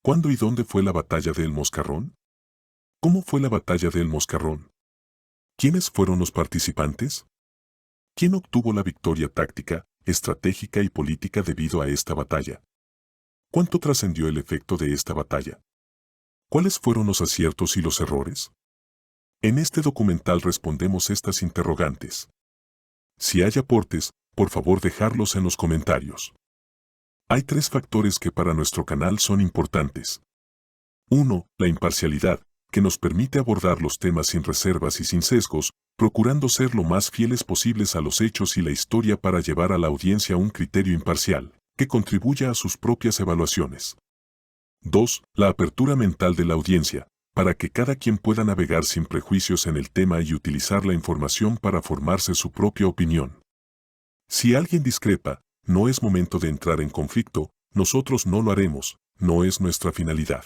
¿Cuándo y dónde fue la batalla de El Moscarrón? ¿Cómo fue la batalla de El Moscarrón? ¿Quiénes fueron los participantes? ¿Quién obtuvo la victoria táctica, estratégica y política debido a esta batalla? ¿Cuánto trascendió el efecto de esta batalla? ¿Cuáles fueron los aciertos y los errores? En este documental respondemos estas interrogantes. Si hay aportes, por favor dejarlos en los comentarios. Hay 3 factores que para nuestro canal son importantes. 1. La imparcialidad, que nos permite abordar los temas sin reservas y sin sesgos, procurando ser lo más fieles posibles a los hechos y la historia para llevar a la audiencia un criterio imparcial, que contribuya a sus propias evaluaciones. 2. La apertura mental de la audiencia, para que cada quien pueda navegar sin prejuicios en el tema y utilizar la información para formarse su propia opinión. Si alguien discrepa, no es momento de entrar en conflicto, nosotros no lo haremos, no es nuestra finalidad.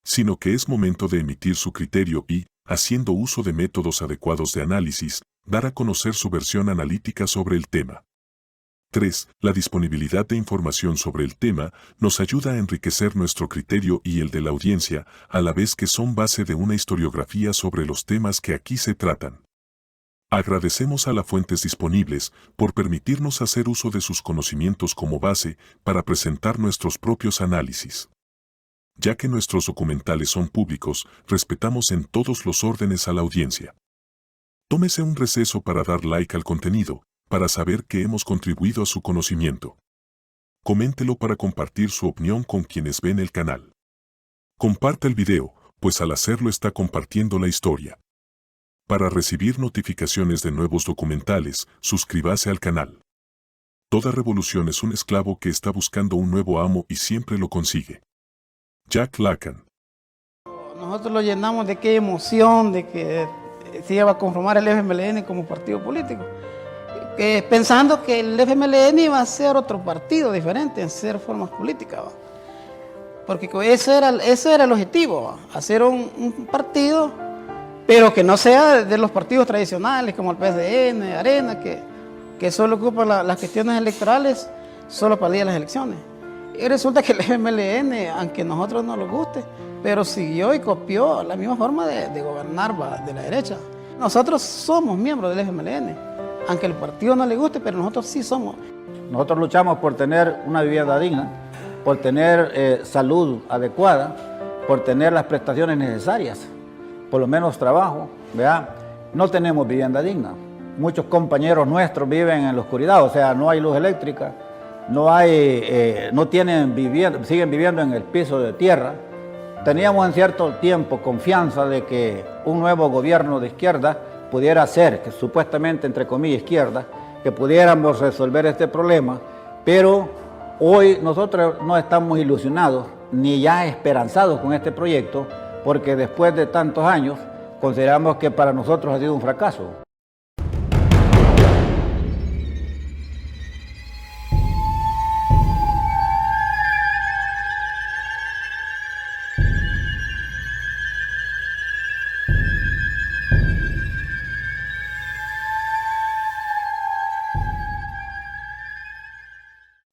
Sino que es momento de emitir su criterio y, haciendo uso de métodos adecuados de análisis, dar a conocer su versión analítica sobre el tema. 3. La disponibilidad de información sobre el tema nos ayuda a enriquecer nuestro criterio y el de la audiencia, a la vez que son base de una historiografía sobre los temas que aquí se tratan. Agradecemos a las fuentes disponibles por permitirnos hacer uso de sus conocimientos como base para presentar nuestros propios análisis. Ya que nuestros documentales son públicos, respetamos en todos los órdenes a la audiencia. Tómese un receso para dar like al contenido, para saber que hemos contribuido a su conocimiento. Coméntelo para compartir su opinión con quienes ven el canal. Comparta el video, pues al hacerlo está compartiendo la historia. Para recibir notificaciones de nuevos documentales, suscríbase al canal. Toda revolución es un esclavo que está buscando un nuevo amo y siempre lo consigue. Jack Lacan. Nosotros lo llenamos de qué emoción de que se iba a conformar el FMLN como partido político. Pensando que el FMLN iba a ser otro partido diferente en ser formas políticas. ¿Va? Porque ese era el objetivo, ¿va? Hacer un partido, pero que no sea de los partidos tradicionales como el PSDN, Arena, que solo ocupan las cuestiones electorales solo para el día de las elecciones. Y resulta que el FMLN, aunque a nosotros no nos guste, pero siguió y copió la misma forma de gobernar, ¿va? De la derecha. Nosotros somos miembros del FMLN. Aunque el partido no le guste, pero nosotros sí somos. Nosotros luchamos por tener una vivienda digna, por tener salud adecuada, por tener las prestaciones necesarias, por lo menos trabajo, ¿verdad? No tenemos vivienda digna. Muchos compañeros nuestros viven en la oscuridad, o sea, no hay luz eléctrica, no tienen vivienda, siguen viviendo en el piso de tierra. Teníamos en cierto tiempo confianza de que un nuevo gobierno de izquierda pudiera ser, que supuestamente entre comillas izquierda, que pudiéramos resolver este problema, pero hoy nosotros no estamos ilusionados ni ya esperanzados con este proyecto, porque después de tantos años consideramos que para nosotros ha sido un fracaso.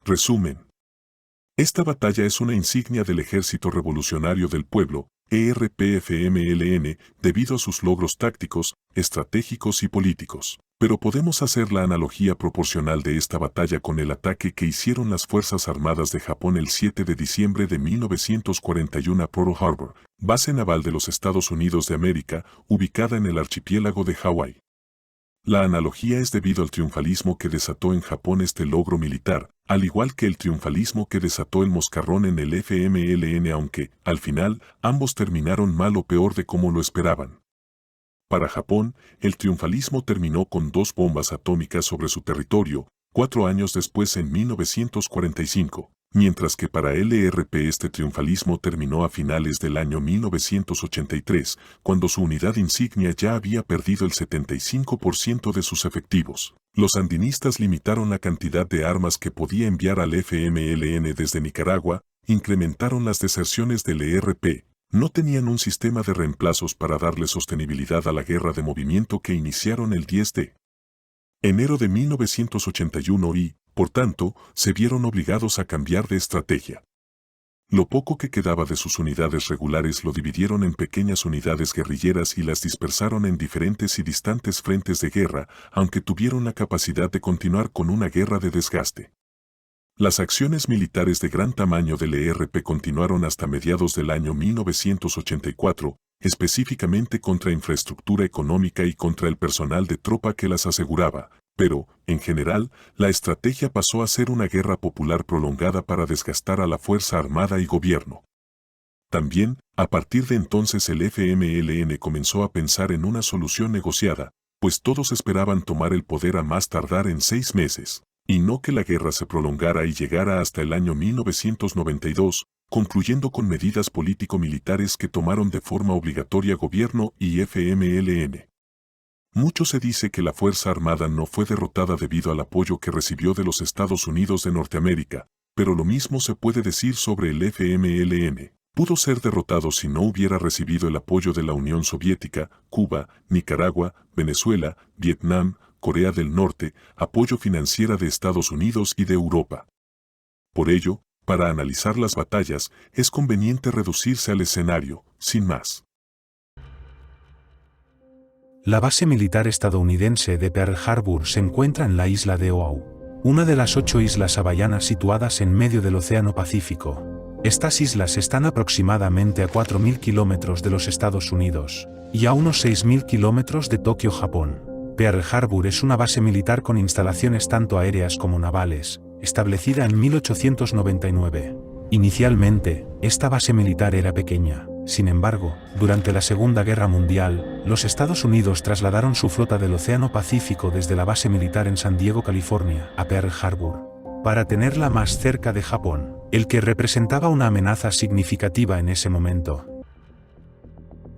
Resumen. Esta batalla es una insignia del Ejército Revolucionario del Pueblo, ERP-FMLN, debido a sus logros tácticos, estratégicos y políticos. Pero podemos hacer la analogía proporcional de esta batalla con el ataque que hicieron las Fuerzas Armadas de Japón el 7 de diciembre de 1941 a Pearl Harbor, base naval de los Estados Unidos de América, ubicada en el archipiélago de Hawái. La analogía es debido al triunfalismo que desató en Japón este logro militar, al igual que el triunfalismo que desató el Moscarrón en el FMLN, aunque, al final, ambos terminaron mal o peor de como lo esperaban. Para Japón, el triunfalismo terminó con 2 bombas atómicas sobre su territorio, 4 años después en 1945, mientras que para el ERP este triunfalismo terminó a finales del año 1983, cuando su unidad insignia ya había perdido el 75% de sus efectivos. Los sandinistas limitaron la cantidad de armas que podía enviar al FMLN desde Nicaragua, incrementaron las deserciones del ERP, no tenían un sistema de reemplazos para darle sostenibilidad a la guerra de movimiento que iniciaron el 10 de enero de 1981 y, por tanto, se vieron obligados a cambiar de estrategia. Lo poco que quedaba de sus unidades regulares lo dividieron en pequeñas unidades guerrilleras y las dispersaron en diferentes y distantes frentes de guerra, aunque tuvieron la capacidad de continuar con una guerra de desgaste. Las acciones militares de gran tamaño del ERP continuaron hasta mediados del año 1984, específicamente contra infraestructura económica y contra el personal de tropa que las aseguraba, pero, en general, la estrategia pasó a ser una guerra popular prolongada para desgastar a la Fuerza Armada y gobierno. También, a partir de entonces el FMLN comenzó a pensar en una solución negociada, pues todos esperaban tomar el poder a más tardar en 6 meses, y no que la guerra se prolongara y llegara hasta el año 1992, concluyendo con medidas político-militares que tomaron de forma obligatoria gobierno y FMLN. Mucho se dice que la Fuerza Armada no fue derrotada debido al apoyo que recibió de los Estados Unidos de Norteamérica, pero lo mismo se puede decir sobre el FMLN. Pudo ser derrotado si no hubiera recibido el apoyo de la Unión Soviética, Cuba, Nicaragua, Venezuela, Vietnam, Corea del Norte, apoyo financiero de Estados Unidos y de Europa. Por ello, para analizar las batallas, es conveniente reducirse al escenario, sin más. La base militar estadounidense de Pearl Harbor se encuentra en la isla de Oahu, una de las 8 islas hawaianas situadas en medio del Océano Pacífico. Estas islas están aproximadamente a 4.000 kilómetros de los Estados Unidos y a unos 6.000 kilómetros de Tokio, Japón. Pearl Harbor es una base militar con instalaciones tanto aéreas como navales, establecida en 1899. Inicialmente, esta base militar era pequeña. Sin embargo, durante la Segunda Guerra Mundial, los Estados Unidos trasladaron su flota del Océano Pacífico desde la base militar en San Diego, California, a Pearl Harbor, para tenerla más cerca de Japón, el que representaba una amenaza significativa en ese momento.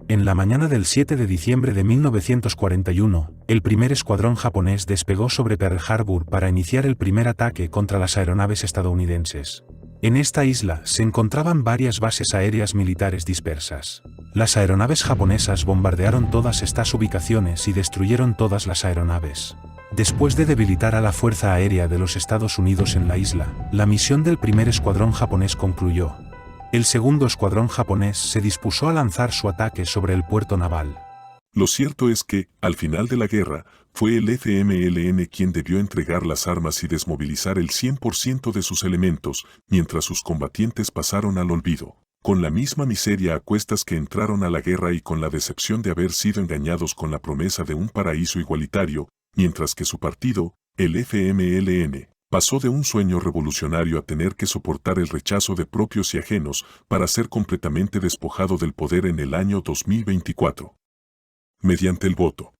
En la mañana del 7 de diciembre de 1941, el primer escuadrón japonés despegó sobre Pearl Harbor para iniciar el primer ataque contra las aeronaves estadounidenses. En esta isla se encontraban varias bases aéreas militares dispersas. Las aeronaves japonesas bombardearon todas estas ubicaciones y destruyeron todas las aeronaves. Después de debilitar a la Fuerza Aérea de los Estados Unidos en la isla, la misión del primer escuadrón japonés concluyó. El segundo escuadrón japonés se dispuso a lanzar su ataque sobre el puerto naval. Lo cierto es que, al final de la guerra, fue el FMLN quien debió entregar las armas y desmovilizar el 100% de sus elementos, mientras sus combatientes pasaron al olvido, con la misma miseria a cuestas que entraron a la guerra y con la decepción de haber sido engañados con la promesa de un paraíso igualitario, mientras que su partido, el FMLN, pasó de un sueño revolucionario a tener que soportar el rechazo de propios y ajenos para ser completamente despojado del poder en el año 2024. Mediante el voto.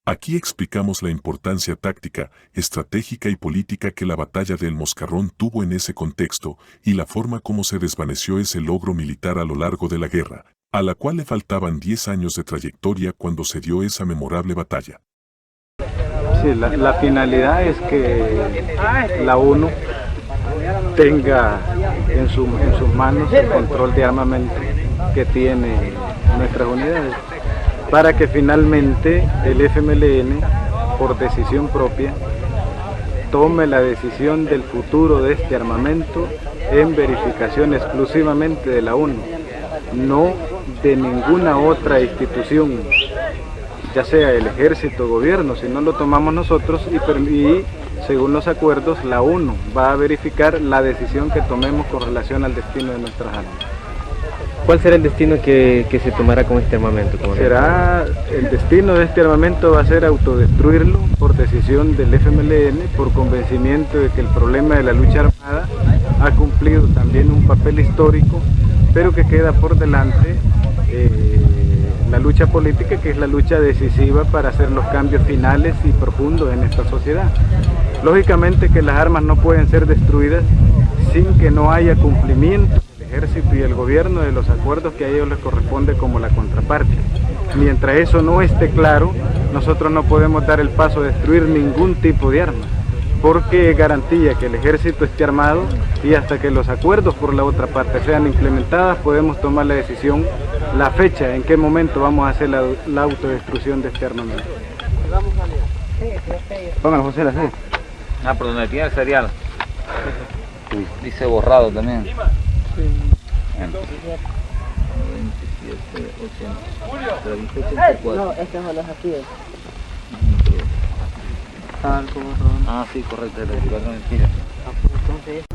Aquí explicamos la importancia táctica, estratégica y política que la batalla de El Moscarrón tuvo en ese contexto y la forma como se desvaneció ese logro militar a lo largo de la guerra, a la cual le faltaban 10 años de trayectoria cuando se dio esa memorable batalla. Sí, la finalidad es que la ONU tenga en sus manos el control de armamento que tiene nuestras unidades, para que finalmente el FMLN, por decisión propia, tome la decisión del futuro de este armamento en verificación exclusivamente de la ONU, no de ninguna otra institución, ya sea el ejército o gobierno. Si no lo tomamos nosotros y según los acuerdos, la ONU va a verificar la decisión que tomemos con relación al destino de nuestras armas. ¿Cuál será el destino que se tomará con este armamento? El destino de este armamento va a ser autodestruirlo por decisión del FMLN, por convencimiento de que el problema de la lucha armada ha cumplido también un papel histórico, pero que queda por delante la lucha política, que es la lucha decisiva para hacer los cambios finales y profundos en esta sociedad. Lógicamente que las armas no pueden ser destruidas sin que no haya cumplimiento ejército y el gobierno de los acuerdos que a ellos les corresponde como la contraparte. Mientras eso no esté claro, nosotros no podemos dar el paso a destruir ningún tipo de arma, porque garantía que el ejército esté armado y hasta que los acuerdos por la otra parte sean implementadas podemos tomar la decisión, la fecha, en qué momento vamos a hacer la autodestrucción de este armamento. Póngalo, José, la por donde tiene el serial. Dice borrado también. No, estos son los aquí. Ah, sí, correcto, el 24 mentira. Entonces,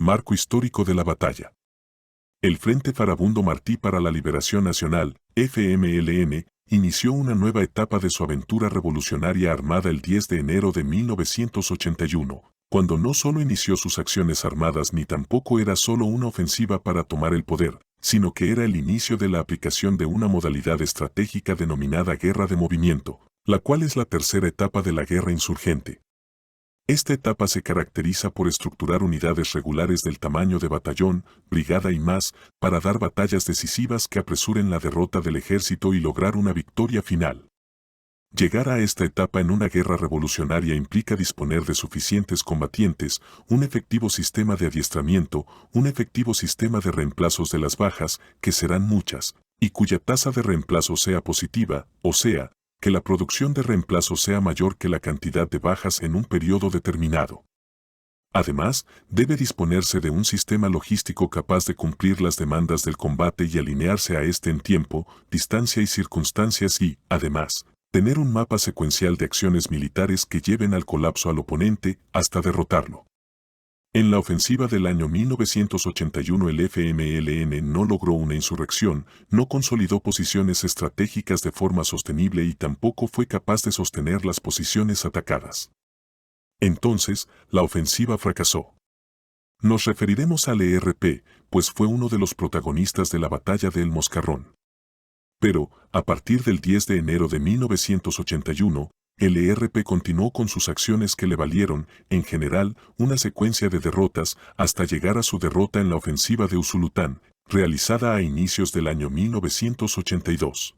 Marco histórico de la batalla. El Frente Farabundo Martí para la Liberación Nacional, FMLN, inició una nueva etapa de su aventura revolucionaria armada el 10 de enero de 1981, cuando no solo inició sus acciones armadas ni tampoco era solo una ofensiva para tomar el poder, sino que era el inicio de la aplicación de una modalidad estratégica denominada guerra de movimiento, la cual es la tercera etapa de la guerra insurgente. Esta etapa se caracteriza por estructurar unidades regulares del tamaño de batallón, brigada y más, para dar batallas decisivas que apresuren la derrota del ejército y lograr una victoria final. Llegar a esta etapa en una guerra revolucionaria implica disponer de suficientes combatientes, un efectivo sistema de adiestramiento, un efectivo sistema de reemplazos de las bajas, que serán muchas, y cuya tasa de reemplazo sea positiva, o sea, que la producción de reemplazo sea mayor que la cantidad de bajas en un periodo determinado. Además, debe disponerse de un sistema logístico capaz de cumplir las demandas del combate y alinearse a este en tiempo, distancia y circunstancias y, además, tener un mapa secuencial de acciones militares que lleven al colapso al oponente hasta derrotarlo. En la ofensiva del año 1981 el FMLN no logró una insurrección, no consolidó posiciones estratégicas de forma sostenible y tampoco fue capaz de sostener las posiciones atacadas. Entonces, la ofensiva fracasó. Nos referiremos al ERP, pues fue uno de los protagonistas de la batalla de El Moscarrón. Pero, a partir del 10 de enero de 1981, el ERP continuó con sus acciones que le valieron, en general, una secuencia de derrotas hasta llegar a su derrota en la ofensiva de Usulután, realizada a inicios del año 1982.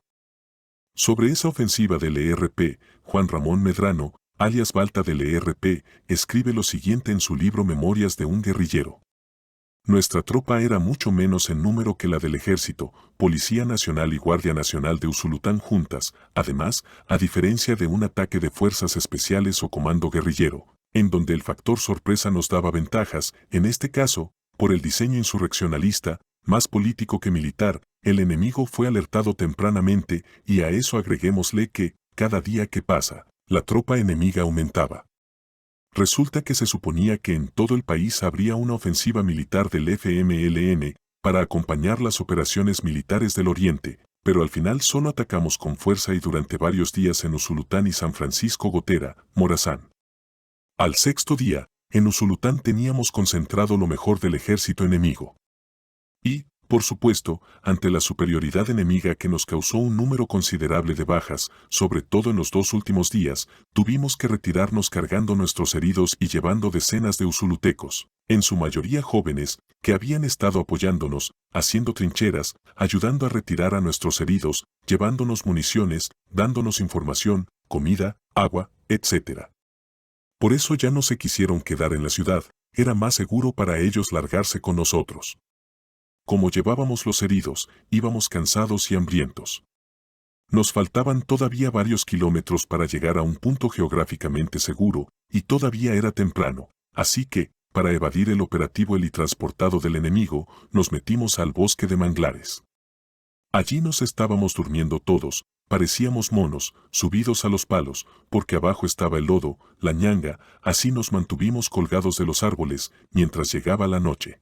Sobre esa ofensiva del ERP, Juan Ramón Medrano, alias Balta del ERP, escribe lo siguiente en su libro Memorias de un guerrillero. Nuestra tropa era mucho menos en número que la del Ejército, Policía Nacional y Guardia Nacional de Usulután juntas, además, a diferencia de un ataque de fuerzas especiales o comando guerrillero, en donde el factor sorpresa nos daba ventajas, en este caso, por el diseño insurreccionalista, más político que militar, el enemigo fue alertado tempranamente y a eso agreguémosle que, cada día que pasa, la tropa enemiga aumentaba. Resulta que se suponía que en todo el país habría una ofensiva militar del FMLN para acompañar las operaciones militares del Oriente, pero al final solo atacamos con fuerza y durante varios días en Usulután y San Francisco Gotera, Morazán. Al sexto día, en Usulután teníamos concentrado lo mejor del ejército enemigo. Y, por supuesto, ante la superioridad enemiga que nos causó un número considerable de bajas, sobre todo en los 2 últimos días, tuvimos que retirarnos cargando nuestros heridos y llevando decenas de usulutecos, en su mayoría jóvenes, que habían estado apoyándonos, haciendo trincheras, ayudando a retirar a nuestros heridos, llevándonos municiones, dándonos información, comida, agua, etc. Por eso ya no se quisieron quedar en la ciudad, era más seguro para ellos largarse con nosotros. Como llevábamos los heridos, íbamos cansados y hambrientos. Nos faltaban todavía varios kilómetros para llegar a un punto geográficamente seguro, y todavía era temprano, así que, para evadir el operativo helitransportado del enemigo, nos metimos al bosque de manglares. Allí nos estábamos durmiendo todos, parecíamos monos, subidos a los palos, porque abajo estaba el lodo, la ñanga, así nos mantuvimos colgados de los árboles, mientras llegaba la noche.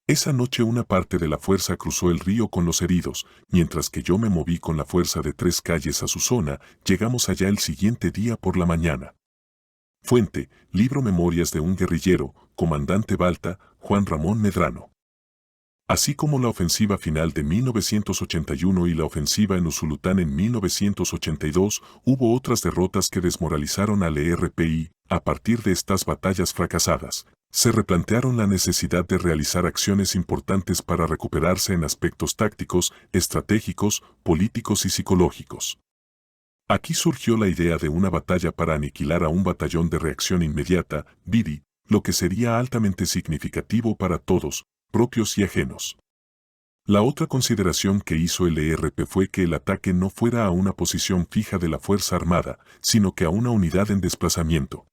Esa noche una parte de la fuerza cruzó el río con los heridos, mientras que yo me moví con la fuerza de 3 calles a su zona, llegamos allá el siguiente día por la mañana. Fuente, libro Memorias de un guerrillero, comandante Balta, Juan Ramón Medrano. Así como la ofensiva final de 1981 y la ofensiva en Usulután en 1982, hubo otras derrotas que desmoralizaron al ERPI. A partir de estas batallas fracasadas, se replantearon la necesidad de realizar acciones importantes para recuperarse en aspectos tácticos, estratégicos, políticos y psicológicos. Aquí surgió la idea de una batalla para aniquilar a un batallón de reacción inmediata, BIDI, lo que sería altamente significativo para todos, propios y ajenos. La otra consideración que hizo el ERP fue que el ataque no fuera a una posición fija de la Fuerza Armada, sino que a una unidad en desplazamiento.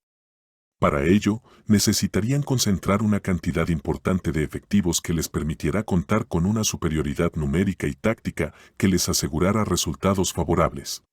Para ello, necesitarían concentrar una cantidad importante de efectivos que les permitiera contar con una superioridad numérica y táctica que les asegurara resultados favorables.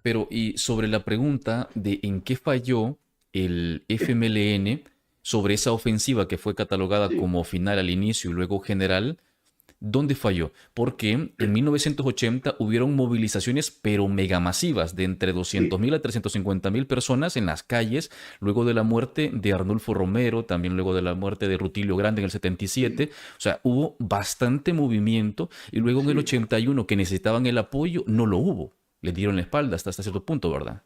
Pero y sobre la pregunta de en qué falló el FMLN sobre esa ofensiva que fue catalogada como final al inicio y luego general, ¿dónde falló? Porque en 1980 hubieron movilizaciones pero megamasivas de entre 200.000 a 350.000 personas en las calles, luego de la muerte de Arnulfo Romero, también luego de la muerte de Rutilio Grande en el 77. O sea, hubo bastante movimiento y luego en el 81 que necesitaban el apoyo, no lo hubo. Le dieron la espalda hasta cierto punto, ¿verdad?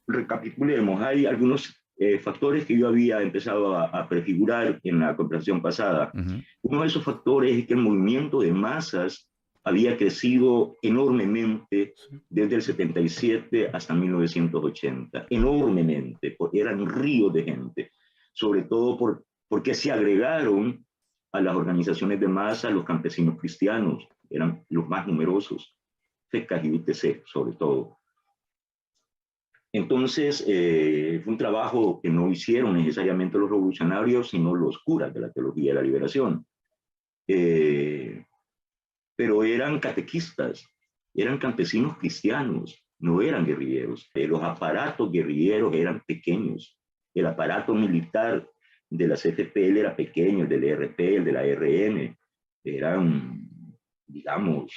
Recapitulemos, hay algunos factores que yo había empezado a prefigurar en la conversación pasada. Uno de esos factores es que el movimiento de masas había crecido enormemente desde el 77 hasta 1980, enormemente, porque eran ríos de gente, sobre todo porque se agregaron a las organizaciones de masa los campesinos cristianos, eran los más numerosos, FECAS y UTC sobre todo. Entonces, fue un trabajo que no hicieron necesariamente los revolucionarios, sino los curas de la teología de la liberación. Pero eran catequistas, eran campesinos cristianos, no eran guerrilleros. Los aparatos guerrilleros eran pequeños. El aparato militar de la CFPL era pequeño, el del ERP, el de la RN, eran, digamos,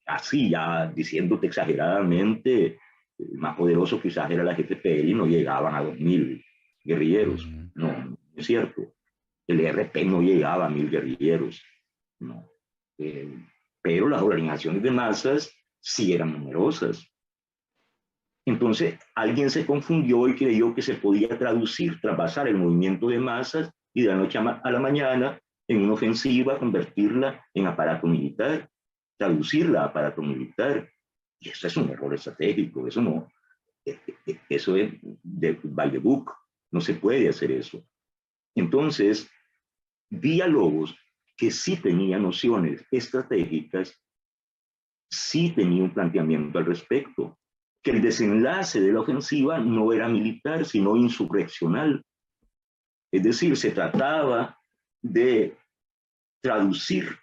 así ya diciéndote exageradamente, más poderoso quizás era la GFPL y no llegaban a 2.000 guerrilleros. No es cierto. El ERP no llegaba a 1.000 guerrilleros. No. Pero las organizaciones de masas sí eran numerosas. Entonces, alguien se confundió y creyó que se podía trasvasar el movimiento de masas y de la noche a la mañana en una ofensiva convertirla en aparato militar, traducirla a aparato militar. Y eso es un error estratégico, eso no, eso es by the book, no se puede hacer eso. Entonces, Villalobos, que sí tenía nociones estratégicas, sí tenía un planteamiento al respecto, que el desenlace de la ofensiva no era militar, sino insurreccional. Es decir, se trataba de traducir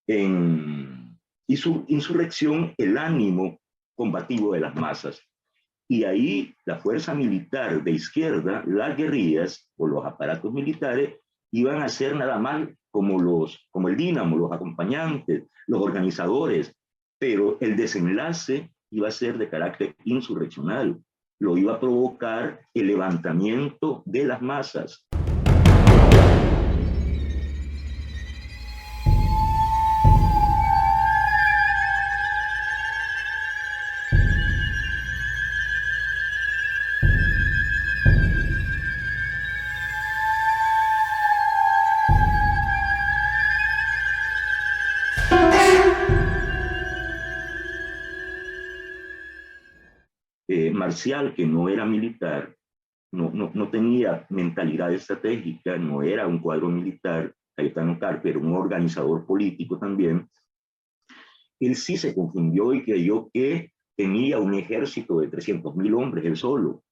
en insurrección el ánimo combativo de las masas. Y ahí la fuerza militar de izquierda, las guerrillas o los aparatos militares, iban a ser nada más como el Dínamo, los acompañantes, los organizadores, pero el desenlace iba a ser de carácter insurreccional, lo iba a provocar el levantamiento de las masas. Marcial, que no era militar, no tenía mentalidad estratégica, no era un cuadro militar, Cayetano Carpe era un organizador político también, él sí se confundió y creyó que tenía un ejército de 300.000 hombres él solo.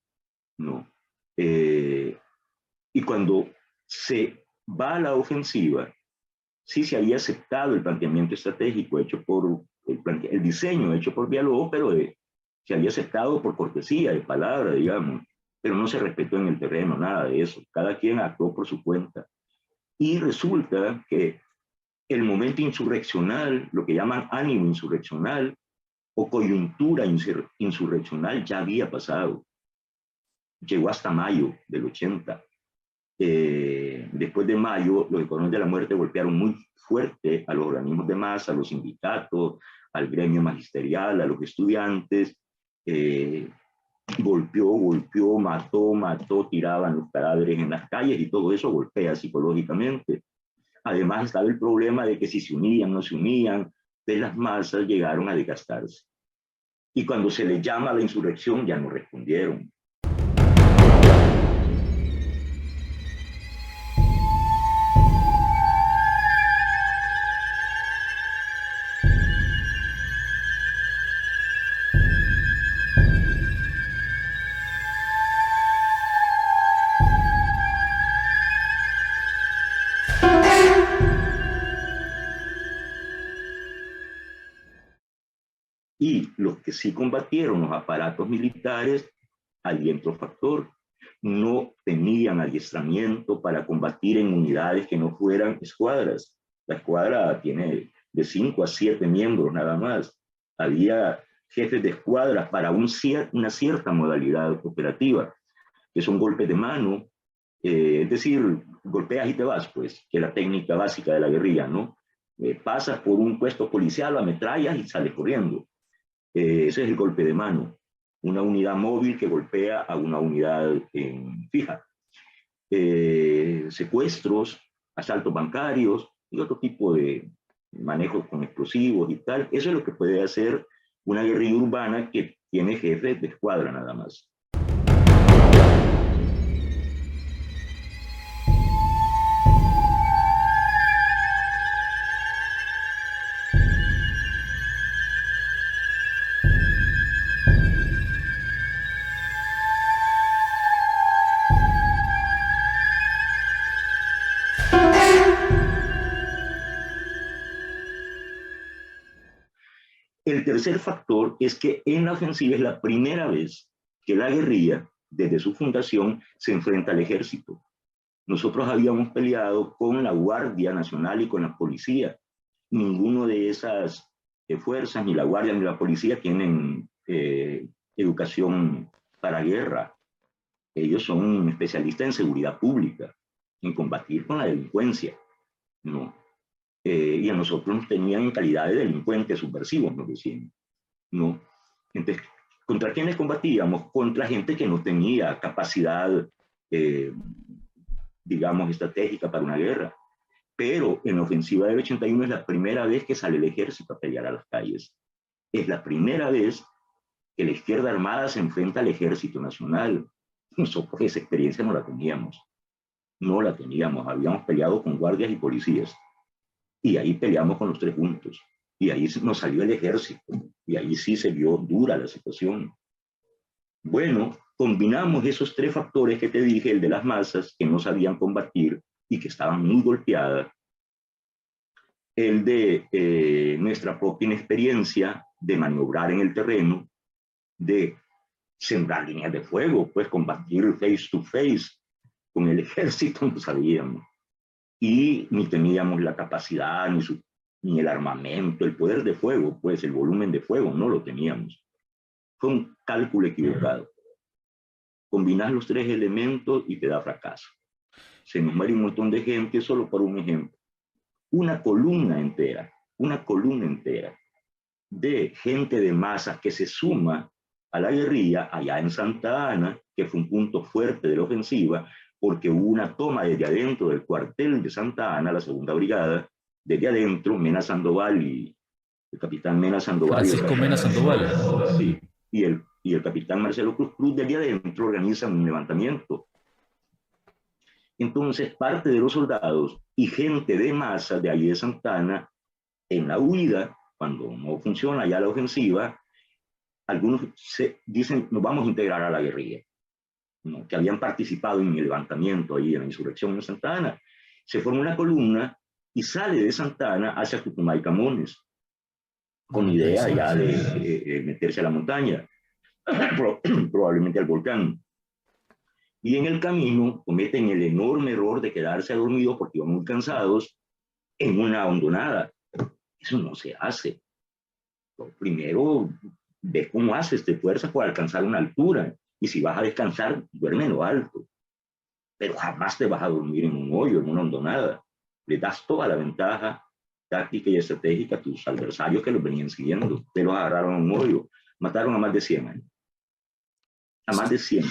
No. Y cuando se va a la ofensiva, Sí se había aceptado el planteamiento estratégico hecho por el diseño hecho por Villalobos, pero se había aceptado por cortesía de palabra, digamos, pero no se respetó en el terreno, nada de eso. Cada quien actuó por su cuenta. Y resulta que el momento insurreccional, lo que llaman ánimo insurreccional o coyuntura insurreccional, ya había pasado. Llegó hasta mayo del 80. Después de mayo, los Escuadrones de la Muerte golpearon muy fuerte a los organismos de masa, a los sindicatos, al gremio magisterial, a los estudiantes. Golpeó, mató, tiraban los cadáveres en las calles y todo eso golpea psicológicamente. Además estaba el problema de que si se unían, no se unían, de las masas llegaron a desgastarse. Y cuando se les llama a la insurrección ya no respondieron. Y los que sí combatieron los aparatos militares, hay otro factor, no tenían adiestramiento para combatir en unidades que no fueran escuadras. La escuadra tiene de 5 a 7 miembros nada más. Había jefes de escuadras para una cierta modalidad operativa, que son golpes de mano, es decir, golpeas y te vas, pues, que es la técnica básica de la guerrilla, ¿no? Pasas por un puesto policial, ametrallas y sales corriendo. Ese es el golpe de mano, una unidad móvil que golpea a una unidad fija. Secuestros, asaltos bancarios y otro tipo de manejos con explosivos y tal. Eso es lo que puede hacer una guerrilla urbana que tiene jefes de escuadra nada más. El tercer factor es que en la ofensiva es la primera vez que la guerrilla, desde su fundación, se enfrenta al ejército. Nosotros habíamos peleado con la Guardia Nacional y con la policía. Ninguno de esas fuerzas, ni la Guardia ni la policía, tienen educación para guerra. Ellos son especialistas en seguridad pública, en combatir con la delincuencia, ¿no? Y a nosotros nos tenían en calidad de delincuentes subversivos, nos decían, ¿no? Entonces, ¿contra quiénes combatíamos? Contra gente que no tenía capacidad, digamos, estratégica para una guerra. Pero en la ofensiva del 81 es la primera vez que sale el ejército a pelear a las calles. Es la primera vez que la izquierda armada se enfrenta al ejército nacional. Nosotros esa experiencia no la teníamos. No la teníamos. Habíamos peleado con guardias y policías. Y ahí peleamos con los tres juntos. Y ahí nos salió el ejército. Y ahí sí se vio dura la situación. Bueno, combinamos esos tres factores que te dije, el de las masas que no sabían combatir y que estaban muy golpeadas, el de nuestra propia inexperiencia de maniobrar en el terreno, de sembrar líneas de fuego, pues combatir face to face con el ejército no sabíamos. Y ni teníamos la capacidad, ni el armamento, el poder de fuego, pues el volumen de fuego, no lo teníamos. Fue un cálculo equivocado. Combinas los tres elementos y te da fracaso. Se nos muere un montón de gente, solo por un ejemplo. Una columna entera de gente de masas que se suma a la guerrilla allá en Santa Ana, que fue un punto fuerte de la ofensiva, porque hubo una toma desde adentro del cuartel de Santa Ana, la segunda brigada, desde adentro, Mena Sandoval y el capitán Mena Sandoval. Francisco Mena Sandoval. Sí, y el capitán Marcelo Cruz, desde adentro organizan un levantamiento. Entonces, parte de los soldados y gente de masa de ahí de Santa Ana, en la huida, cuando no funciona ya la ofensiva, algunos dicen, nos vamos a integrar a la guerrilla, ¿no? Que habían participado en el levantamiento ahí, en la insurrección en Santa Ana. Se formó una columna y sale de Santa Ana hacia Tucumán y Camones, con idea ya de meterse a la montaña, probablemente al volcán. Y en el camino cometen el enorme error de quedarse dormidos porque iban muy cansados en una hondonada. Eso no se hace. Primero, ves cómo haces, te fuerzas por alcanzar una altura. Y si vas a descansar, duerme en lo alto. Pero jamás te vas a dormir en un hoyo, en una hondonada. Le das toda la ventaja táctica y estratégica a tus adversarios que los venían siguiendo. Te los agarraron en un hoyo. Mataron a más de 100 años. A más de 100.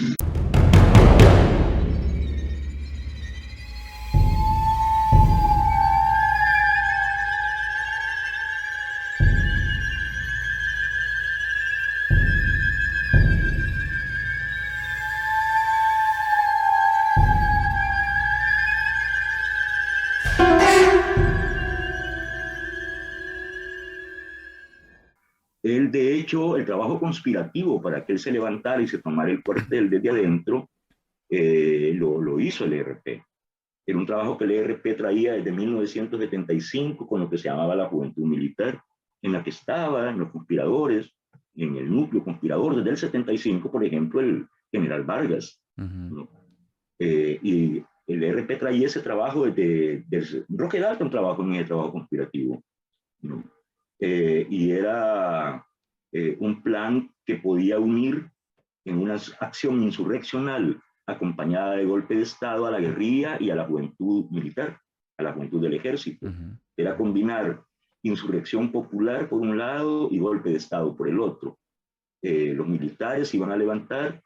Él, de hecho, el trabajo conspirativo para que él se levantara y se tomara el cuartel desde adentro, lo hizo el ERP. Era un trabajo que el ERP traía desde 1975 con lo que se llamaba la Juventud Militar, en la que estaban los conspiradores, en el núcleo conspirador desde el 75, por ejemplo, el general Vargas. ¿No? Y el ERP traía ese trabajo desde Roque Dalton trabajó en el trabajo conspirativo, ¿no? Y era un plan que podía unir en una acción insurreccional acompañada de golpe de Estado a la guerrilla y a la juventud militar, a la juventud del ejército. Era combinar insurrección popular por un lado y golpe de Estado por el otro. Los militares iban a levantar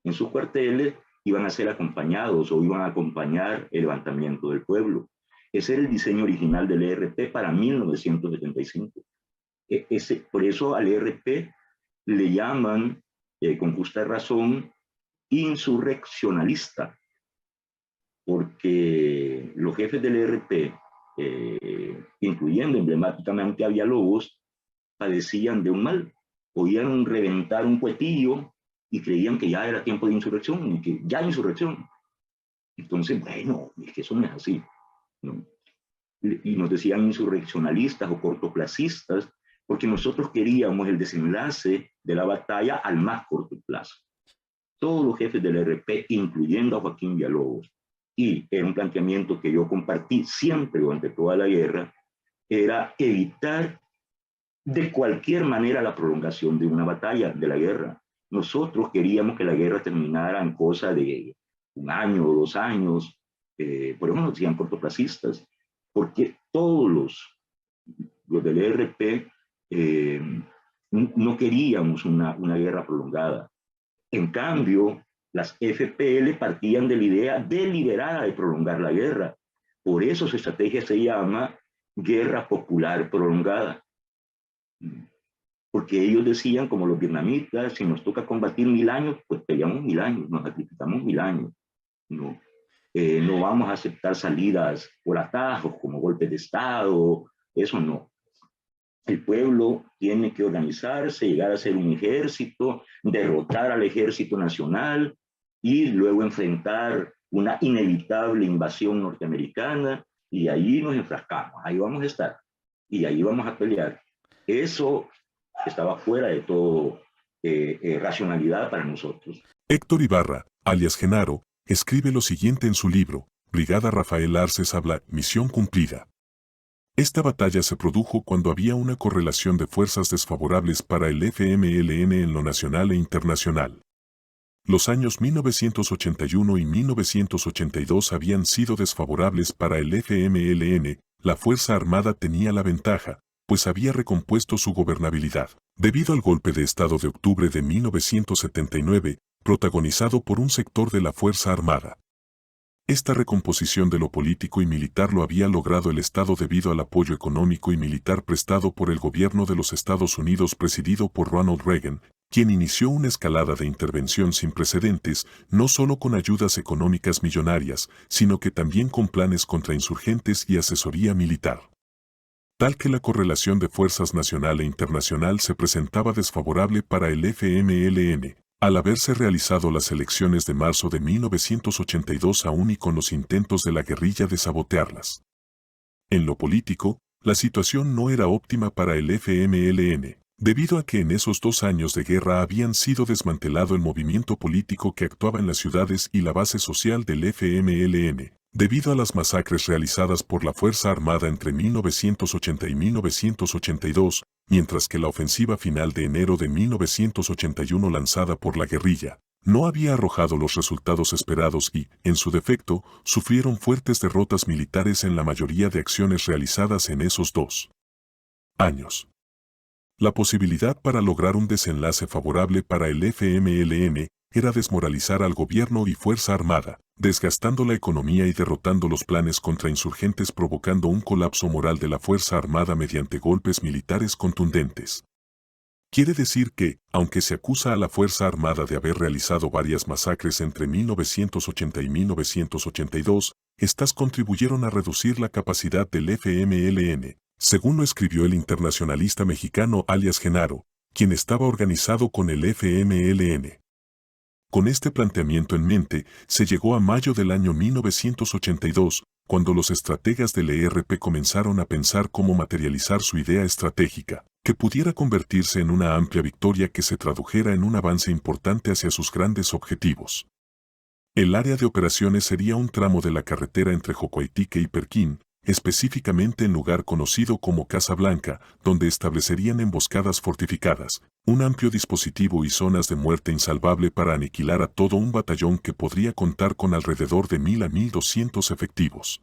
en sus cuarteles, iban a ser acompañados o iban a acompañar el levantamiento del pueblo. Ese era el diseño original del ERP para 1975. Por eso al ERP le llaman, con justa razón, insurreccionalista, porque los jefes del ERP, incluyendo emblemáticamente a Villalobos, padecían de un mal. Oían reventar un cuetillo y creían que ya era tiempo de insurrección, y que ya hay insurrección. Entonces, bueno, es que eso no es así, ¿no? Y nos decían insurreccionalistas o cortoplacistas, porque nosotros queríamos el desenlace de la batalla al más corto plazo. Todos los jefes del ERP, incluyendo a Joaquín Villalobos, y era un planteamiento que yo compartí siempre durante toda la guerra, era evitar de cualquier manera la prolongación de una batalla, de la guerra. Nosotros queríamos que la guerra terminara en cosa de 1 año o 2 años, por eso nos decían cortoplacistas, porque todos los del ERP no queríamos una guerra prolongada. En cambio, las FPL partían de la idea deliberada de prolongar la guerra. Por eso su estrategia se llama guerra popular prolongada. Porque ellos decían, como los vietnamitas, si nos toca combatir 1000 años, pues peleamos 1000 años, nos sacrificamos 1000 años. No, no vamos a aceptar salidas por atajos como golpes de Estado, eso no. El pueblo tiene que organizarse, llegar a ser un ejército, derrotar al ejército nacional y luego enfrentar una inevitable invasión norteamericana, y ahí nos enfrascamos, ahí vamos a estar y ahí vamos a pelear. Eso estaba fuera de todo racionalidad para nosotros. Héctor Ibarra, alias Genaro, escribe lo siguiente en su libro, Brigada Rafael Arce Sabla, Misión Cumplida. Esta batalla se produjo cuando había una correlación de fuerzas desfavorables para el FMLN en lo nacional e internacional. Los años 1981 y 1982 habían sido desfavorables para el FMLN, la Fuerza Armada tenía la ventaja, pues había recompuesto su gobernabilidad. Debido al golpe de Estado de octubre de 1979, protagonizado por un sector de la Fuerza Armada. Esta recomposición de lo político y militar lo había logrado el Estado debido al apoyo económico y militar prestado por el gobierno de los Estados Unidos presidido por Ronald Reagan, quien inició una escalada de intervención sin precedentes, no solo con ayudas económicas millonarias, sino que también con planes contra insurgentes y asesoría militar. Tal que la correlación de fuerzas nacional e internacional se presentaba desfavorable para el FMLN, al haberse realizado las elecciones de marzo de 1982 aún y con los intentos de la guerrilla de sabotearlas. En lo político, la situación no era óptima para el FMLN, debido a que en esos 2 años de guerra habían sido desmantelado el movimiento político que actuaba en las ciudades y la base social del FMLN, debido a las masacres realizadas por la Fuerza Armada entre 1980 y 1982, mientras que la ofensiva final de enero de 1981 lanzada por la guerrilla no había arrojado los resultados esperados y, en su defecto, sufrieron fuertes derrotas militares en la mayoría de acciones realizadas en esos 2 años. La posibilidad para lograr un desenlace favorable para el FMLN era desmoralizar al gobierno y Fuerza Armada, desgastando la economía y derrotando los planes contra insurgentes, provocando un colapso moral de la Fuerza Armada mediante golpes militares contundentes. Quiere decir que, aunque se acusa a la Fuerza Armada de haber realizado varias masacres entre 1980 y 1982, estas contribuyeron a reducir la capacidad del FMLN, según lo escribió el internacionalista mexicano alias Genaro, quien estaba organizado con el FMLN. Con este planteamiento en mente, se llegó a mayo del año 1982, cuando los estrategas del ERP comenzaron a pensar cómo materializar su idea estratégica, que pudiera convertirse en una amplia victoria que se tradujera en un avance importante hacia sus grandes objetivos. El área de operaciones sería un tramo de la carretera entre Jocoitique y Perquín, específicamente en lugar conocido como Casa Blanca, donde establecerían emboscadas fortificadas, un amplio dispositivo y zonas de muerte insalvable para aniquilar a todo un batallón que podría contar con alrededor de 1000 a 1200 efectivos.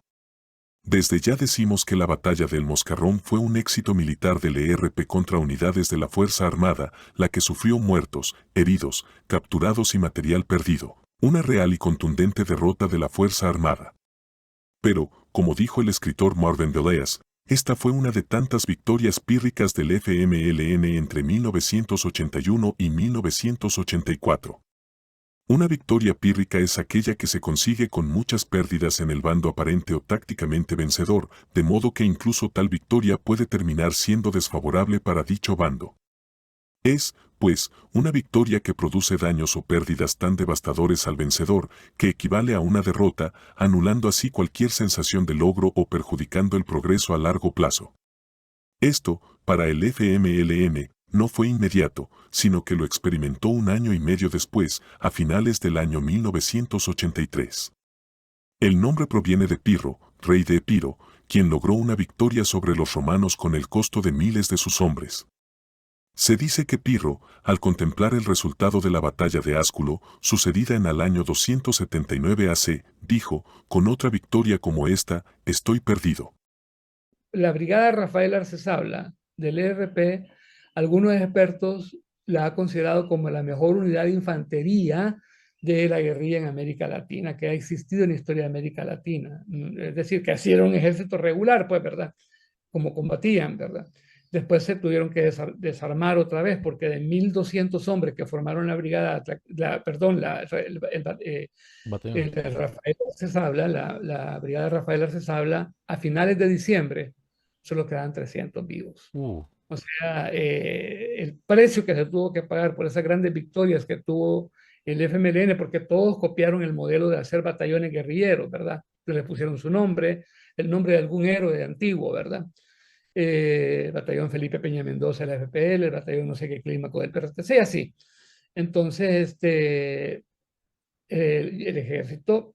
Desde ya decimos que la batalla del Moscarrón fue un éxito militar del ERP contra unidades de la Fuerza Armada, la que sufrió muertos, heridos, capturados y material perdido, una real y contundente derrota de la Fuerza Armada. Pero, como dijo el escritor Marvin Villegas, esta fue una de tantas victorias pírricas del FMLN entre 1981 y 1984. Una victoria pírrica es aquella que se consigue con muchas pérdidas en el bando aparente o tácticamente vencedor, de modo que incluso tal victoria puede terminar siendo desfavorable para dicho bando. Es, pues, una victoria que produce daños o pérdidas tan devastadores al vencedor, que equivale a una derrota, anulando así cualquier sensación de logro o perjudicando el progreso a largo plazo. Esto, para el FMLN, no fue inmediato, sino que lo experimentó 1 año y medio después, a finales del año 1983. El nombre proviene de Pirro, rey de Epiro, quien logró una victoria sobre los romanos con el costo de miles de sus hombres. Se dice que Pirro, al contemplar el resultado de la batalla de Ásculo, sucedida en el año 279 AC, dijo, con otra victoria como esta, estoy perdido. La brigada Rafael Arcesabla del ERP, algunos expertos la han considerado como la mejor unidad de infantería de la guerrilla en América Latina, que ha existido en la historia de América Latina. Es decir, que así era un ejército regular, pues, ¿verdad? Como combatían, ¿verdad? Después se tuvieron que desarmar otra vez, porque de 1200 hombres que formaron la brigada, Rafael Arcesabla, la brigada Rafael Arcesabla, a finales de diciembre, solo quedaban 300 vivos. O sea, el precio que se tuvo que pagar por esas grandes victorias que tuvo el FMLN, porque todos copiaron el modelo de hacer batallones guerrilleros, ¿verdad? Le pusieron su nombre, el nombre de algún héroe antiguo, ¿verdad? Batallón Felipe Peña Mendoza de la FPL, el batallón no sé qué Clímaco del PRTC, así. Entonces, el ejército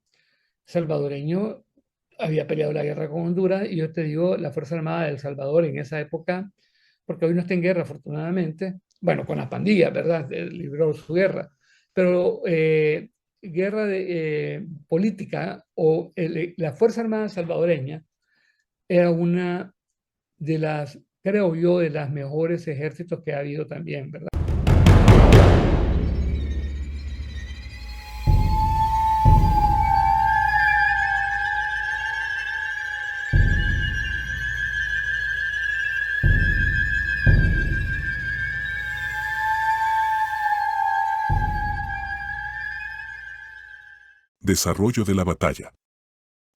salvadoreño había peleado la guerra con Honduras, y yo te digo, la Fuerza Armada de El Salvador en esa época, porque hoy no está en guerra afortunadamente, bueno, con las pandillas, ¿verdad? Libró su guerra, pero guerra política o la Fuerza Armada salvadoreña era una de las, creo yo, de las mejores ejércitos que ha habido también, ¿verdad? Desarrollo de la batalla.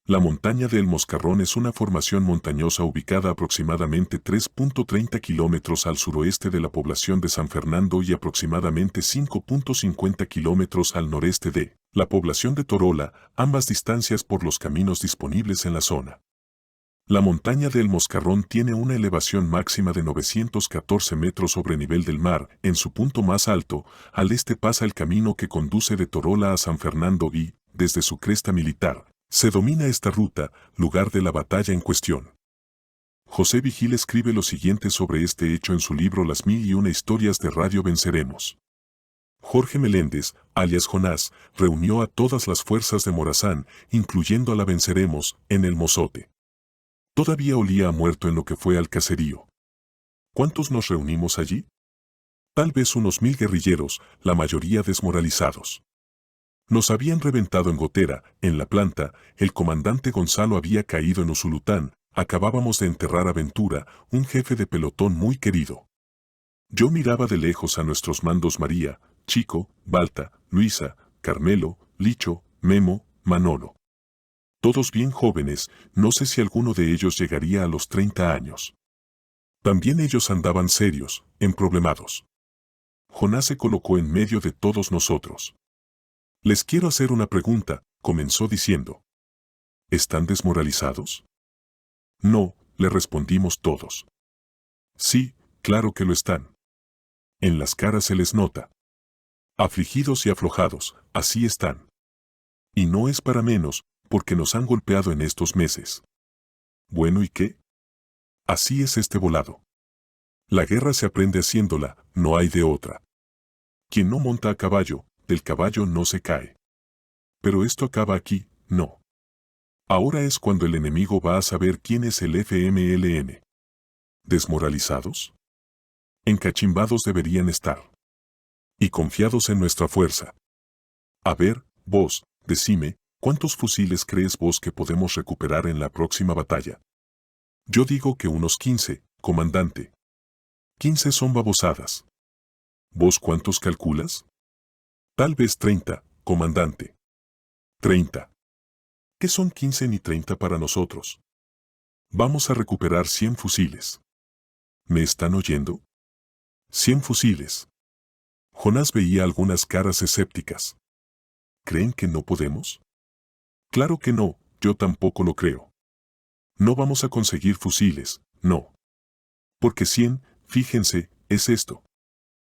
La montaña de El Moscarrón es una formación montañosa ubicada aproximadamente 3.30 kilómetros al suroeste de la población de San Fernando y aproximadamente 5.50 kilómetros al noreste de la población de Torola, ambas distancias por los caminos disponibles en la zona. La montaña de El Moscarrón tiene una elevación máxima de 914 metros sobre nivel del mar. En su punto más alto, al este pasa el camino que conduce de Torola a San Fernando y, desde su cresta militar, se domina esta ruta, lugar de la batalla en cuestión. José Vigil escribe lo siguiente sobre este hecho en su libro Las 1001 historias de Radio Venceremos. Jorge Meléndez, alias Jonás, reunió a todas las fuerzas de Morazán, incluyendo a la Venceremos, en el Mozote. Todavía olía a muerto en lo que fue al caserío. ¿Cuántos nos reunimos allí? Tal vez unos 1000 guerrilleros, la mayoría desmoralizados. Nos habían reventado en Gotera, en la planta, el comandante Gonzalo había caído en Usulután, acabábamos de enterrar a Ventura, un jefe de pelotón muy querido. Yo miraba de lejos a nuestros mandos María, Chico, Balta, Luisa, Carmelo, Licho, Memo, Manolo. Todos bien jóvenes, no sé si alguno de ellos llegaría a los 30 años. También ellos andaban serios, emproblemados. Jonás se colocó en medio de todos nosotros. Les quiero hacer una pregunta, comenzó diciendo. ¿Están desmoralizados? No, le respondimos todos. Sí, claro que lo están. En las caras se les nota. Afligidos y aflojados, así están. Y no es para menos, porque nos han golpeado en estos meses. Bueno, ¿y qué? Así es este volado. La guerra se aprende haciéndola, no hay de otra. Quien no monta a caballo, del caballo no se cae. Pero esto acaba aquí, no. Ahora es cuando el enemigo va a saber quién es el FMLN. ¿Desmoralizados? Encachimbados deberían estar. Y confiados en nuestra fuerza. A ver, vos, decime, ¿cuántos fusiles crees vos que podemos recuperar en la próxima batalla? Yo digo que unos 15, comandante. 15 son babosadas. ¿Vos cuántos calculas? Tal vez 30, comandante. 30. ¿Qué son 15 ni 30 para nosotros? Vamos a recuperar 100 fusiles. ¿Me están oyendo? 100 fusiles. Jonás veía algunas caras escépticas. ¿Creen que no podemos? Claro que no, yo tampoco lo creo. No vamos a conseguir fusiles, no. Porque 100, fíjense, es esto.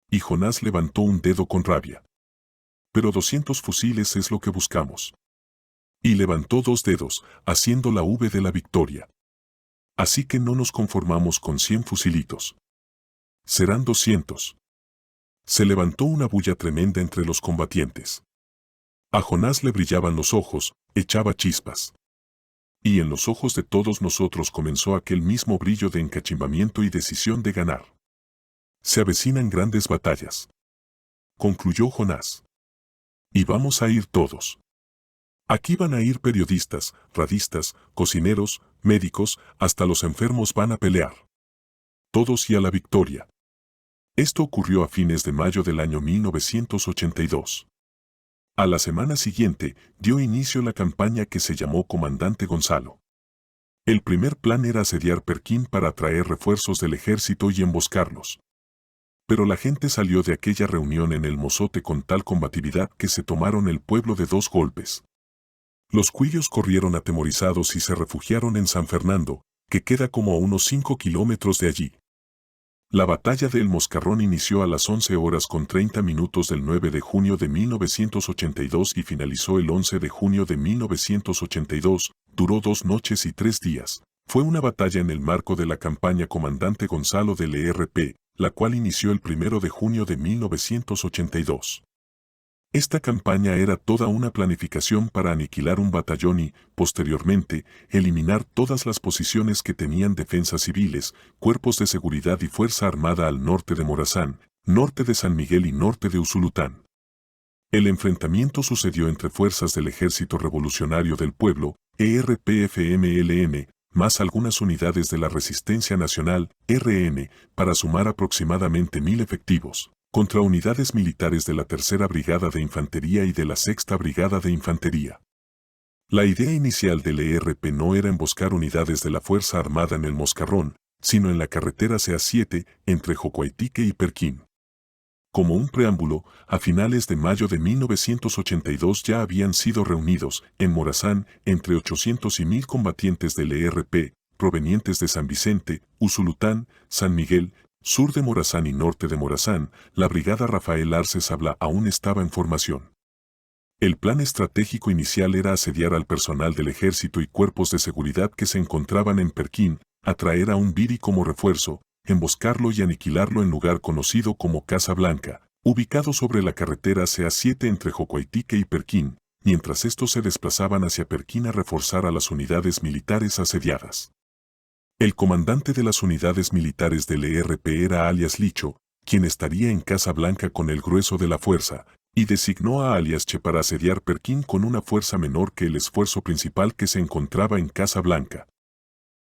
Y Jonás levantó un dedo con rabia. Pero 200 fusiles es lo que buscamos. Y levantó 2 dedos, haciendo la V de la victoria. Así que no nos conformamos con 100 fusilitos. Serán 200. Se levantó una bulla tremenda entre los combatientes. A Jonás le brillaban los ojos, echaba chispas. Y en los ojos de todos nosotros comenzó aquel mismo brillo de encachimbamiento y decisión de ganar. Se avecinan grandes batallas. Concluyó Jonás. Y vamos a ir todos. Aquí van a ir periodistas, radistas, cocineros, médicos, hasta los enfermos van a pelear. Todos y a la victoria. Esto ocurrió a fines de mayo del año 1982. A la semana siguiente, dio inicio la campaña que se llamó Comandante Gonzalo. El primer plan era asediar Perquín para atraer refuerzos del ejército y emboscarlos. Pero la gente salió de aquella reunión en el Mozote con tal combatividad que se tomaron el pueblo de 2 golpes. Los cuillos corrieron atemorizados y se refugiaron en San Fernando, que queda como a unos 5 kilómetros de allí. La batalla de El Moscarrón inició a las 11:30 del 9 de junio de 1982 y finalizó el 11 de junio de 1982, duró 2 noches y 3 días. Fue una batalla en el marco de la campaña Comandante Gonzalo del ERP, la cual inició el 1 de junio de 1982. Esta campaña era toda una planificación para aniquilar un batallón y, posteriormente, eliminar todas las posiciones que tenían defensas civiles, cuerpos de seguridad y fuerza armada al norte de Morazán, norte de San Miguel y norte de Usulután. El enfrentamiento sucedió entre fuerzas del Ejército Revolucionario del Pueblo, ERP-FMLN, más algunas unidades de la Resistencia Nacional, RN, para sumar aproximadamente 1000 efectivos, contra unidades militares de la 3ª Brigada de Infantería y de la 6ª Brigada de Infantería. La idea inicial del ERP no era emboscar unidades de la Fuerza Armada en el Moscarrón, sino en la carretera CA7, entre Jocoaitique y Perquín. Como un preámbulo, a finales de mayo de 1982 ya habían sido reunidos, en Morazán, entre 800 y 1000 combatientes del ERP, provenientes de San Vicente, Usulután, San Miguel, sur de Morazán y norte de Morazán, la brigada Rafael Arce Sabla aún estaba en formación. El plan estratégico inicial era asediar al personal del ejército y cuerpos de seguridad que se encontraban en Perquín, atraer a un Viri como refuerzo, emboscarlo y aniquilarlo en lugar conocido como Casa Blanca, ubicado sobre la carretera CA7 entre Jocoitique y Perquín, mientras estos se desplazaban hacia Perquín a reforzar a las unidades militares asediadas. El comandante de las unidades militares del ERP era alias Licho, quien estaría en Casa Blanca con el grueso de la fuerza, y designó a alias Che para asediar Perquín con una fuerza menor que el esfuerzo principal que se encontraba en Casa Blanca.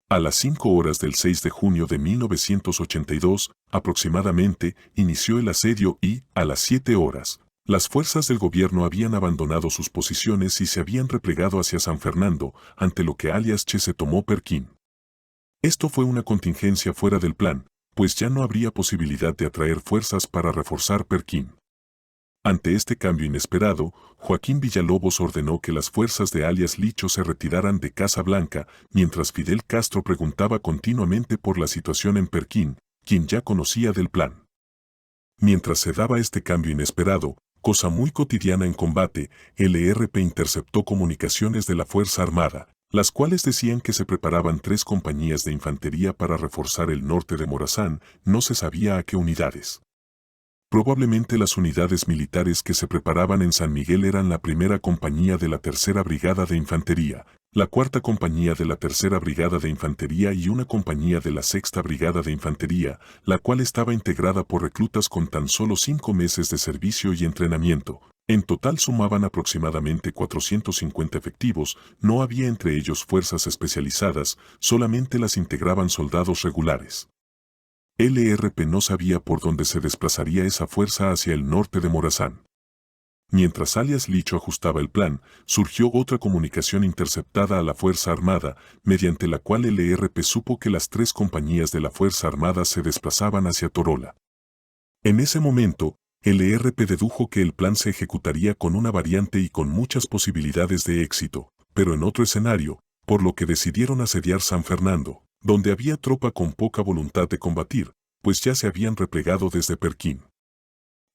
A las 5 horas del 6 de junio de 1982, aproximadamente, inició el asedio y, a las 7 horas, las fuerzas del gobierno habían abandonado sus posiciones y se habían replegado hacia San Fernando, ante lo que alias Che se tomó Perquín. Esto fue una contingencia fuera del plan, pues ya no habría posibilidad de atraer fuerzas para reforzar Perquín. Ante este cambio inesperado, Joaquín Villalobos ordenó que las fuerzas de alias Licho se retiraran de Casa Blanca, mientras Fidel Castro preguntaba continuamente por la situación en Perquín, quien ya conocía del plan. Mientras se daba este cambio inesperado, cosa muy cotidiana en combate, el ERP interceptó comunicaciones de la Fuerza Armada, las cuales decían que se preparaban 3 compañías de infantería para reforzar el norte de Morazán, no se sabía a qué unidades. Probablemente las unidades militares que se preparaban en San Miguel eran la primera compañía de la Tercera Brigada de Infantería, la Cuarta Compañía de la Tercera Brigada de Infantería y una compañía de la Sexta Brigada de Infantería, la cual estaba integrada por reclutas con tan solo 5 meses de servicio y entrenamiento. En total sumaban aproximadamente 450 efectivos, no había entre ellos fuerzas especializadas, solamente las integraban soldados regulares. El ERP no sabía por dónde se desplazaría esa fuerza hacia el norte de Morazán. Mientras alias Licho ajustaba el plan, surgió otra comunicación interceptada a la Fuerza Armada, mediante la cual el ERP supo que las 3 compañías de la Fuerza Armada se desplazaban hacia Torola. En ese momento, el ERP dedujo que el plan se ejecutaría con una variante y con muchas posibilidades de éxito, pero en otro escenario, por lo que decidieron asediar San Fernando, donde había tropa con poca voluntad de combatir, pues ya se habían replegado desde Perquín.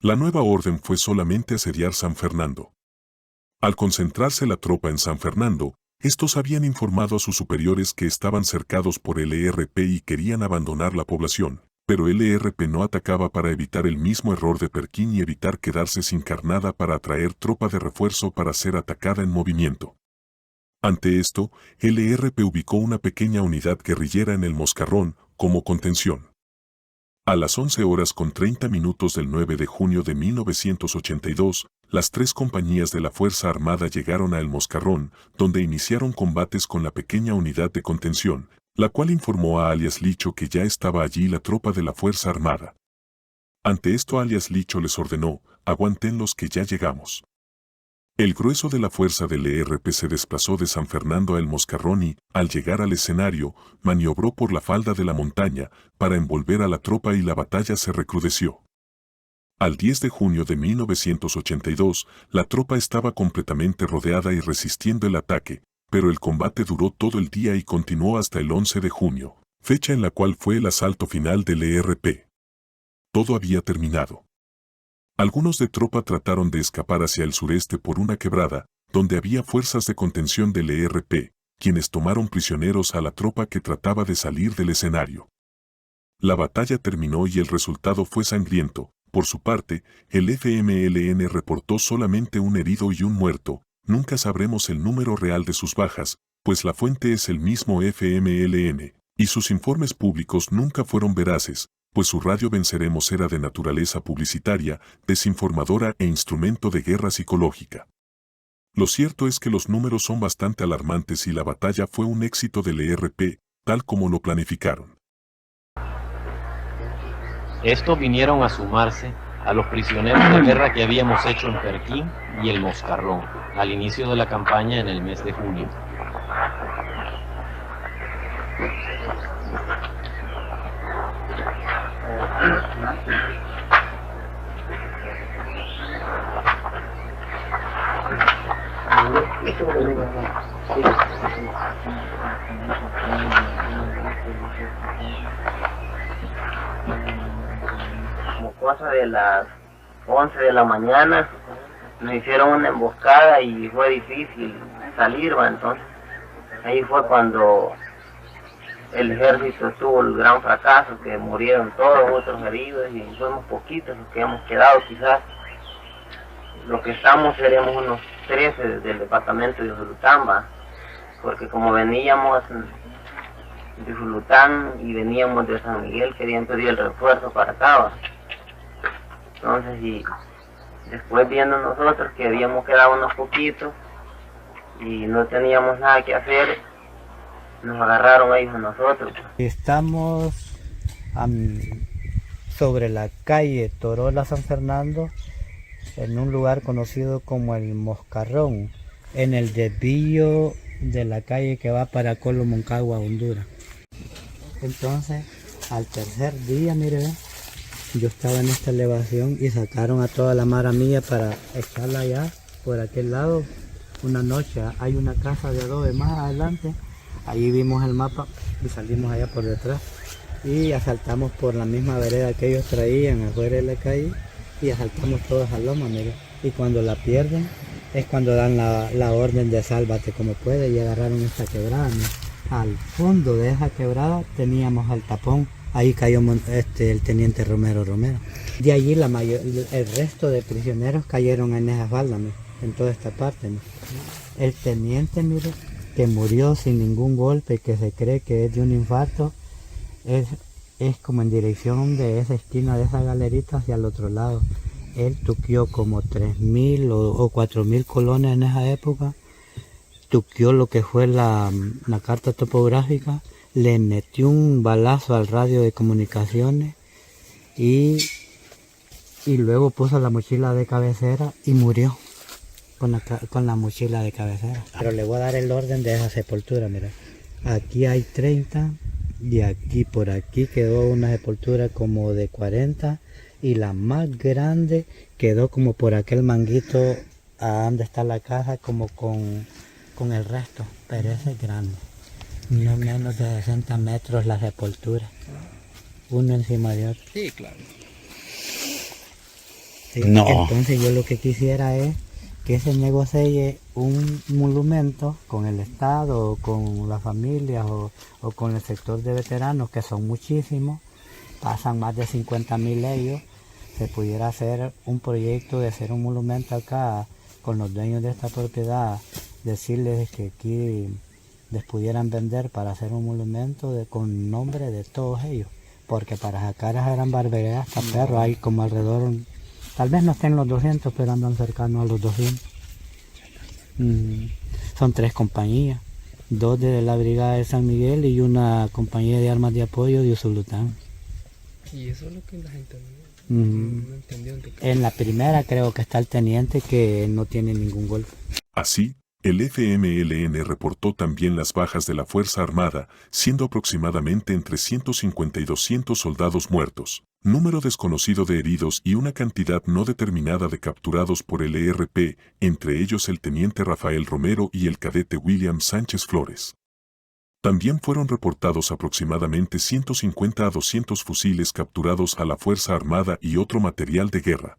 La nueva orden fue solamente asediar San Fernando. Al concentrarse la tropa en San Fernando, estos habían informado a sus superiores que estaban cercados por el ERP y querían abandonar la población, pero el ERP no atacaba para evitar el mismo error de Perquín y evitar quedarse sin carnada para atraer tropa de refuerzo para ser atacada en movimiento. Ante esto, el ERP ubicó una pequeña unidad guerrillera en el Moscarrón, como contención. A las 11:30 del 9 de junio de 1982, las 3 compañías de la Fuerza Armada llegaron a El Moscarrón, donde iniciaron combates con la pequeña unidad de contención, la cual informó a alias Licho que ya estaba allí la tropa de la Fuerza Armada. Ante esto alias Licho les ordenó, aguántenlos que ya llegamos. El grueso de la fuerza del ERP se desplazó de San Fernando a El Moscarrón y, al llegar al escenario, maniobró por la falda de la montaña para envolver a la tropa y la batalla se recrudeció. Al 10 de junio de 1982, la tropa estaba completamente rodeada y resistiendo el ataque, pero el combate duró todo el día y continuó hasta el 11 de junio, fecha en la cual fue el asalto final del ERP. Todo había terminado. Algunos de tropa trataron de escapar hacia el sureste por una quebrada, donde había fuerzas de contención del ERP, quienes tomaron prisioneros a la tropa que trataba de salir del escenario. La batalla terminó y el resultado fue sangriento. Por su parte, el FMLN reportó solamente un herido y un muerto. Nunca sabremos el número real de sus bajas, pues la fuente es el mismo FMLN, y sus informes públicos nunca fueron veraces, pues su radio Venceremos era de naturaleza publicitaria, desinformadora e instrumento de guerra psicológica. Lo cierto es que los números son bastante alarmantes y la batalla fue un éxito del ERP, tal como lo planificaron. Estos vinieron a sumarse a los prisioneros de guerra que habíamos hecho en Perquín y El Moscarrón, al inicio de la campaña en el mes de junio. Como cosa de las 11 de la mañana nos hicieron una emboscada y fue difícil salir, ¿va? Entonces ahí fue cuando el ejército tuvo el gran fracaso, que murieron todos, otros heridos, y fuimos poquitos los que hemos quedado. Quizás los que estamos seremos unos 13 del departamento de Usulután, ¿va? Porque como veníamos de Usulután y veníamos de San Miguel, querían pedir el refuerzo para acá, ¿va? Entonces, y después viendo nosotros que habíamos quedado unos poquitos y no teníamos nada que hacer, nos agarraron ellos a nosotros. Estamos sobre la calle Torola San Fernando, en un lugar conocido como el Moscarrón, en el desvío de la calle que va para Colo Moncagua, Honduras. Entonces, al tercer día, mire, yo estaba en esta elevación y sacaron a toda la mara mía para echarla allá, por aquel lado. Una noche hay una casa de adobe más adelante, ahí vimos el mapa y salimos allá por detrás y asaltamos por la misma vereda que ellos traían afuera de la calle y asaltamos toda esa loma, mire. Y cuando la pierden es cuando dan la orden de sálvate como puede, y agarraron esta quebrada, mire. Al fondo de esa quebrada teníamos al tapón, ahí cayó el teniente Romero. De allí el resto de prisioneros cayeron en esa falda, mire, en toda esta parte, mire. El teniente, mire, que murió sin ningún golpe, que se cree que es de un infarto, es como en dirección de esa esquina de esa galerita hacia el otro lado. Él tuqueó como 3.000 o 4.000 colones en esa época, tuqueó lo que fue la carta topográfica, le metió un balazo al radio de comunicaciones y luego puso la mochila de cabecera y murió con la mochila de cabecera. Pero le voy a dar el orden de esa sepultura, mira. Aquí hay 30 y aquí por aquí quedó una sepultura como de 40 y la más grande quedó como por aquel manguito a donde está la casa, como con el resto, pero ese es grande. No menos de 60 metros la sepultura, uno encima de otro. Sí, claro. Sí, no. Entonces yo lo que quisiera es que se negocie un monumento con el Estado, o con las familias, o con el sector de veteranos, que son muchísimos, pasan más de 50.000 ellos. Se pudiera hacer un proyecto de hacer un monumento acá con los dueños de esta propiedad, decirles que aquí les pudieran vender para hacer un monumento con nombre de todos ellos, porque para sacar esas gran barbaridad hasta perros hay como alrededor, tal vez no estén los 200, pero andan cercanos a los 200. Son 3 compañías, 2 de la brigada de San Miguel y una compañía de armas de apoyo de Usulután. Y eso es lo que la gente no entendió. En la primera creo que está el teniente, que no tiene ningún golpe. Así, el FMLN reportó también las bajas de la Fuerza Armada, siendo aproximadamente entre 150 y 200 soldados muertos, número desconocido de heridos y una cantidad no determinada de capturados por el ERP, entre ellos el teniente Rafael Romero y el cadete William Sánchez Flores. También fueron reportados aproximadamente 150 a 200 fusiles capturados a la Fuerza Armada y otro material de guerra.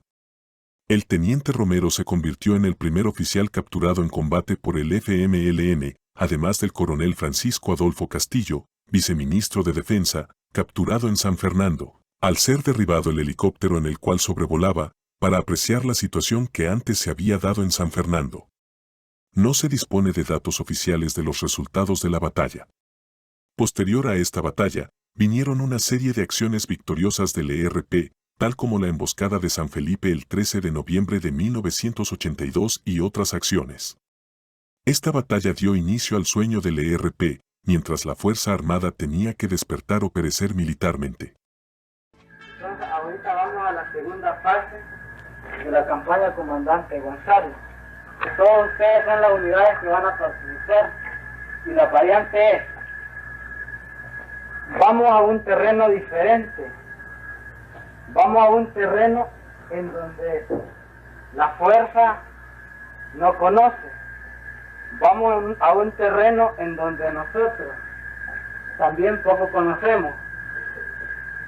El teniente Romero se convirtió en el primer oficial capturado en combate por el FMLN, además del coronel Francisco Adolfo Castillo, viceministro de Defensa, capturado en San Fernando, al ser derribado el helicóptero en el cual sobrevolaba, para apreciar la situación que antes se había dado en San Fernando. No se dispone de datos oficiales de los resultados de la batalla. Posterior a esta batalla, vinieron una serie de acciones victoriosas del ERP, tal como la emboscada de San Felipe el 13 de noviembre de 1982 y otras acciones. Esta batalla dio inicio al sueño del ERP, mientras la Fuerza Armada tenía que despertar o perecer militarmente. Entonces, ahorita vamos a la segunda fase de la campaña Comandante González. Todos ustedes son las unidades que van a participar y la variante es: vamos a un terreno diferente. Vamos a un terreno en donde la fuerza no conoce. vamos a un terreno en donde nosotros también poco conocemos,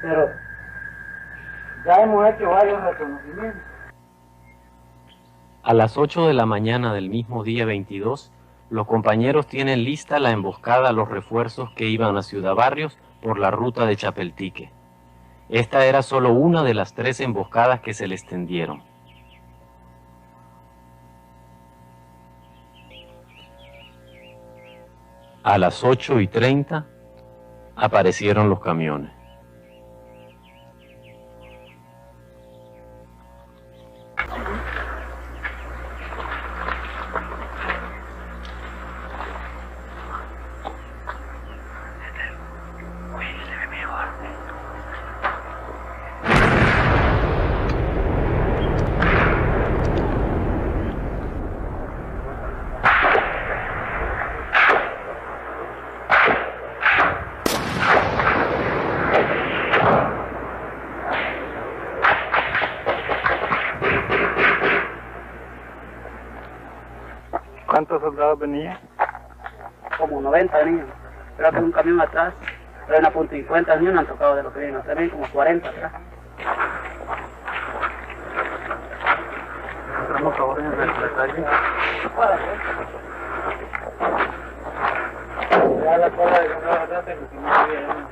pero ya hemos hecho varios reconocimientos. A las 8 de la mañana del mismo día 22, los compañeros tienen lista la emboscada a los refuerzos que iban a Ciudad Barrios por la ruta de Chapeltique. Esta era solo una de las 3 emboscadas que se les tendieron. A las 8:30 aparecieron los camiones. ¿Cuántos soldados venían? Como 90 venían. Creo que un camión atrás, pero una punta 50 ni uno han tocado de lo que vienen. También como 40 atrás. Estamos favor en el detalle. Ya la cola de la verdad que no bien.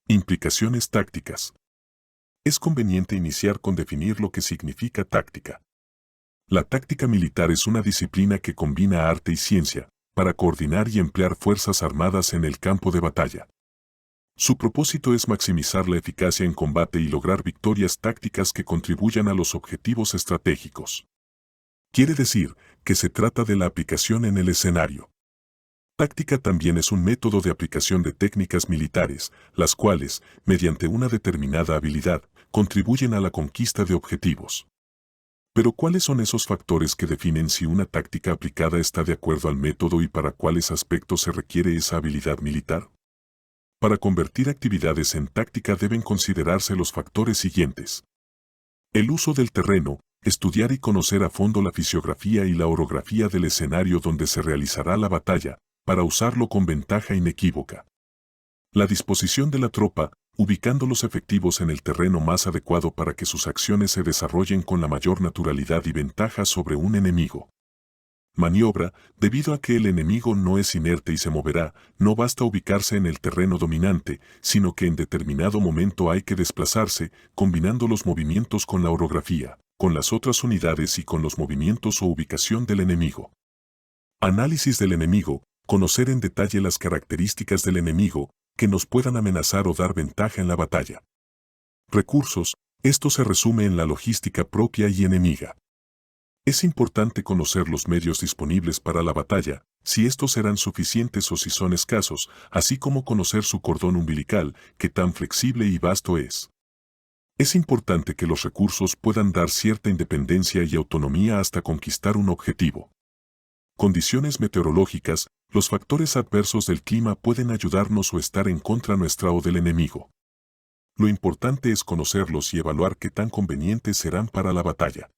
Implicaciones tácticas. Es conveniente iniciar con definir lo que significa táctica. La táctica militar es una disciplina que combina arte y ciencia para coordinar y emplear fuerzas armadas en el campo de batalla. Su propósito es maximizar la eficacia en combate y lograr victorias tácticas que contribuyan a los objetivos estratégicos. Quiere decir que se trata de la aplicación en el escenario. Táctica también es un método de aplicación de técnicas militares, las cuales, mediante una determinada habilidad, contribuyen a la conquista de objetivos. Pero ¿cuáles son esos factores que definen si una táctica aplicada está de acuerdo al método y para cuáles aspectos se requiere esa habilidad militar? Para convertir actividades en táctica deben considerarse los factores siguientes. El uso del terreno, estudiar y conocer a fondo la fisiografía y la orografía del escenario donde se realizará la batalla, para usarlo con ventaja inequívoca. La disposición de la tropa, ubicando los efectivos en el terreno más adecuado para que sus acciones se desarrollen con la mayor naturalidad y ventaja sobre un enemigo. Maniobra, debido a que el enemigo no es inerte y se moverá, no basta ubicarse en el terreno dominante, sino que en determinado momento hay que desplazarse, combinando los movimientos con la orografía, con las otras unidades y con los movimientos o ubicación del enemigo. Análisis del enemigo, conocer en detalle las características del enemigo que nos puedan amenazar o dar ventaja en la batalla. Recursos, esto se resume en la logística propia y enemiga. Es importante conocer los medios disponibles para la batalla, si estos serán suficientes o si son escasos, así como conocer su cordón umbilical, que tan flexible y vasto es. Es importante que los recursos puedan dar cierta independencia y autonomía hasta conquistar un objetivo. Condiciones meteorológicas, los factores adversos del clima pueden ayudarnos o estar en contra nuestra o del enemigo. Lo importante es conocerlos y evaluar qué tan convenientes serán para la batalla.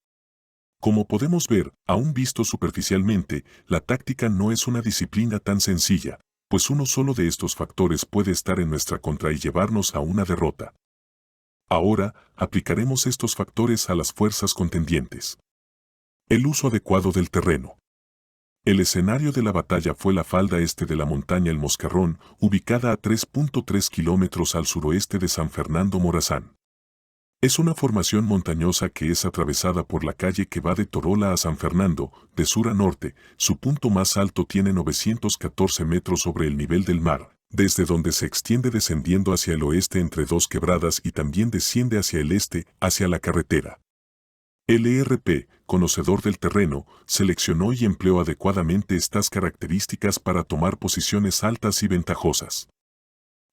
Como podemos ver, aún visto superficialmente, la táctica no es una disciplina tan sencilla, pues uno solo de estos factores puede estar en nuestra contra y llevarnos a una derrota. Ahora, aplicaremos estos factores a las fuerzas contendientes. El uso adecuado del terreno. El escenario de la batalla fue la falda este de la montaña El Moscarrón, ubicada a 3.3 kilómetros al suroeste de San Fernando Morazán. Es una formación montañosa que es atravesada por la calle que va de Torola a San Fernando, de sur a norte. Su punto más alto tiene 914 metros sobre el nivel del mar, desde donde se extiende descendiendo hacia el oeste entre dos quebradas y también desciende hacia el este, hacia la carretera. El ERP, conocedor del terreno, seleccionó y empleó adecuadamente estas características para tomar posiciones altas y ventajosas.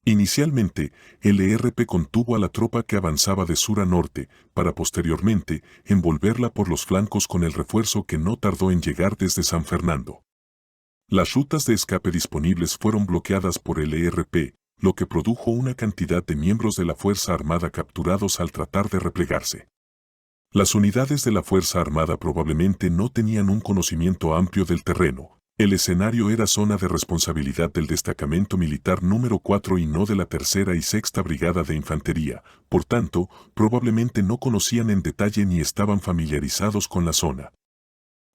Inicialmente, el ERP contuvo a la tropa que avanzaba de sur a norte, para posteriormente envolverla por los flancos con el refuerzo que no tardó en llegar desde San Fernando. Las rutas de escape disponibles fueron bloqueadas por el ERP, lo que produjo una cantidad de miembros de la Fuerza Armada capturados al tratar de replegarse. Las unidades de la Fuerza Armada probablemente no tenían un conocimiento amplio del terreno. El escenario era zona de responsabilidad del Destacamento Militar número 4 y no de la 3ª y 6ª Brigada de Infantería, por tanto, probablemente no conocían en detalle ni estaban familiarizados con la zona.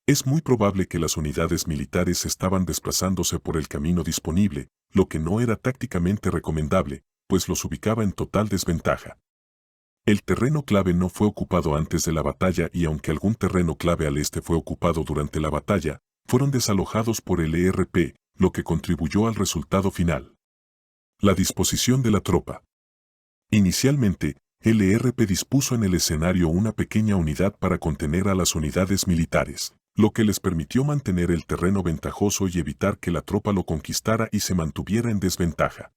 Es muy probable que las unidades militares estaban desplazándose por el camino disponible, lo que no era tácticamente recomendable, pues los ubicaba en total desventaja. El terreno clave no fue ocupado antes de la batalla y aunque algún terreno clave al este fue ocupado durante la batalla, fueron desalojados por el ERP, lo que contribuyó al resultado final. La disposición de la tropa. Inicialmente, el ERP dispuso en el escenario una pequeña unidad para contener a las unidades militares, lo que les permitió mantener el terreno ventajoso y evitar que la tropa lo conquistara y se mantuviera en desventaja.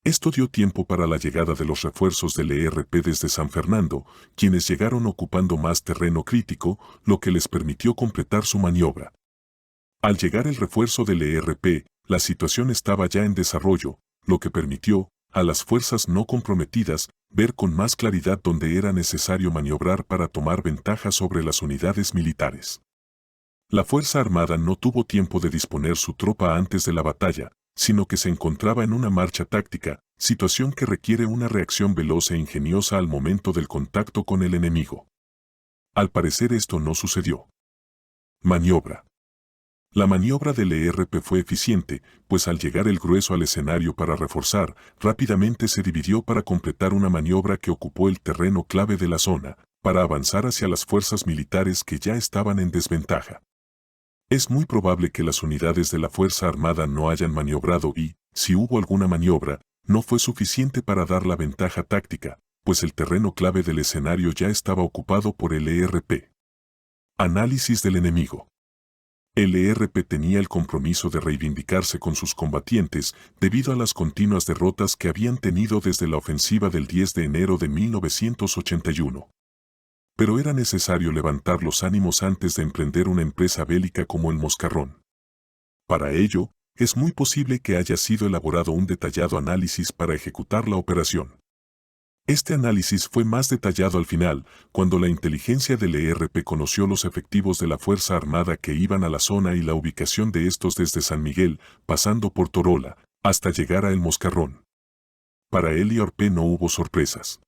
Esto dio tiempo para la llegada de los refuerzos del ERP desde San Fernando, quienes llegaron ocupando más terreno crítico, lo que les permitió completar su maniobra. Al llegar el refuerzo del ERP, la situación estaba ya en desarrollo, lo que permitió, a las fuerzas no comprometidas, ver con más claridad dónde era necesario maniobrar para tomar ventaja sobre las unidades militares. La Fuerza Armada no tuvo tiempo de disponer su tropa antes de la batalla, sino que se encontraba en una marcha táctica, situación que requiere una reacción veloz e ingeniosa al momento del contacto con el enemigo. Al parecer esto no sucedió. Maniobra. La maniobra del ERP fue eficiente, pues al llegar el grueso al escenario para reforzar, rápidamente se dividió para completar una maniobra que ocupó el terreno clave de la zona, para avanzar hacia las fuerzas militares que ya estaban en desventaja. Es muy probable que las unidades de la Fuerza Armada no hayan maniobrado y, si hubo alguna maniobra, no fue suficiente para dar la ventaja táctica, pues el terreno clave del escenario ya estaba ocupado por el ERP. Análisis del enemigo. El ERP tenía el compromiso de reivindicarse con sus combatientes debido a las continuas derrotas que habían tenido desde la ofensiva del 10 de enero de 1981. Pero era necesario levantar los ánimos antes de emprender una empresa bélica como el Moscarrón. Para ello, es muy posible que haya sido elaborado un detallado análisis para ejecutar la operación. Este análisis fue más detallado al final, cuando la inteligencia del ERP conoció los efectivos de la Fuerza Armada que iban a la zona y la ubicación de estos desde San Miguel, pasando por Torola, hasta llegar a El Moscarrón. Para el ERP no hubo sorpresas.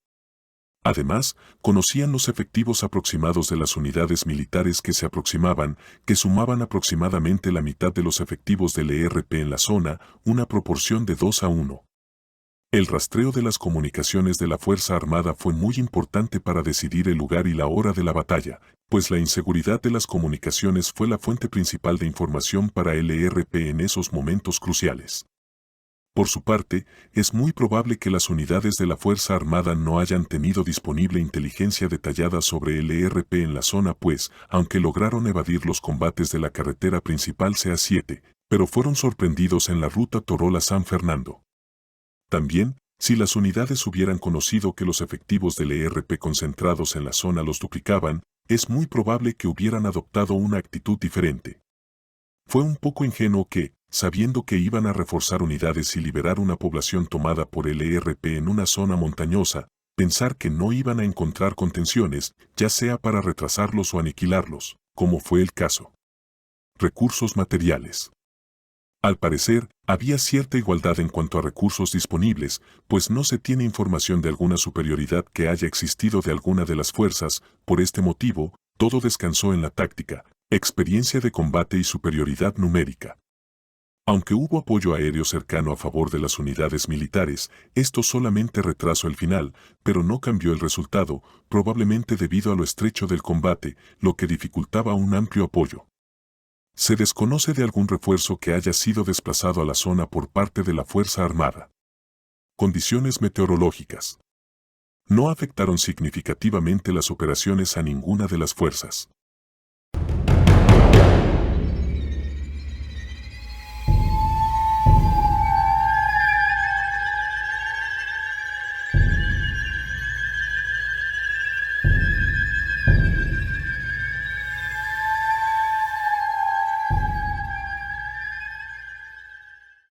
Además, conocían los efectivos aproximados de las unidades militares que se aproximaban, que sumaban aproximadamente la mitad de los efectivos del ERP en la zona, una proporción de 2-1. El rastreo de las comunicaciones de la Fuerza Armada fue muy importante para decidir el lugar y la hora de la batalla, pues la inseguridad de las comunicaciones fue la fuente principal de información para el ERP en esos momentos cruciales. Por su parte, es muy probable que las unidades de la Fuerza Armada no hayan tenido disponible inteligencia detallada sobre el ERP en la zona pues, aunque lograron evadir los combates de la carretera principal CA7, pero fueron sorprendidos en la ruta Torola-San Fernando. También, si las unidades hubieran conocido que los efectivos del ERP concentrados en la zona los duplicaban, es muy probable que hubieran adoptado una actitud diferente. Fue un poco ingenuo que, sabiendo que iban a reforzar unidades y liberar una población tomada por el ERP en una zona montañosa, pensar que no iban a encontrar contenciones, ya sea para retrasarlos o aniquilarlos, como fue el caso. Recursos materiales. Al parecer, había cierta igualdad en cuanto a recursos disponibles, pues no se tiene información de alguna superioridad que haya existido de alguna de las fuerzas. Por este motivo, todo descansó en la táctica, experiencia de combate y superioridad numérica. Aunque hubo apoyo aéreo cercano a favor de las unidades militares, esto solamente retrasó el final, pero no cambió el resultado, probablemente debido a lo estrecho del combate, lo que dificultaba un amplio apoyo. Se desconoce de algún refuerzo que haya sido desplazado a la zona por parte de la Fuerza Armada. Condiciones meteorológicas. No afectaron significativamente las operaciones a ninguna de las fuerzas.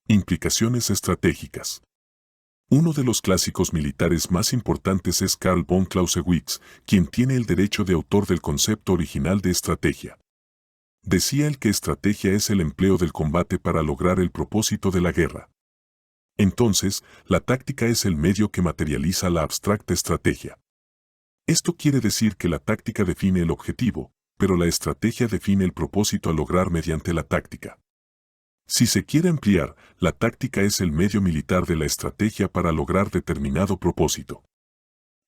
Implicaciones estratégicas. Uno de los clásicos militares más importantes es Karl von Clausewitz, quien tiene el derecho de autor del concepto original de estrategia. Decía él que estrategia es el empleo del combate para lograr el propósito de la guerra. Entonces, la táctica es el medio que materializa la abstracta estrategia. Esto quiere decir que la táctica define el objetivo, pero la estrategia define el propósito a lograr mediante la táctica. Si se quiere ampliar, la táctica es el medio militar de la estrategia para lograr determinado propósito.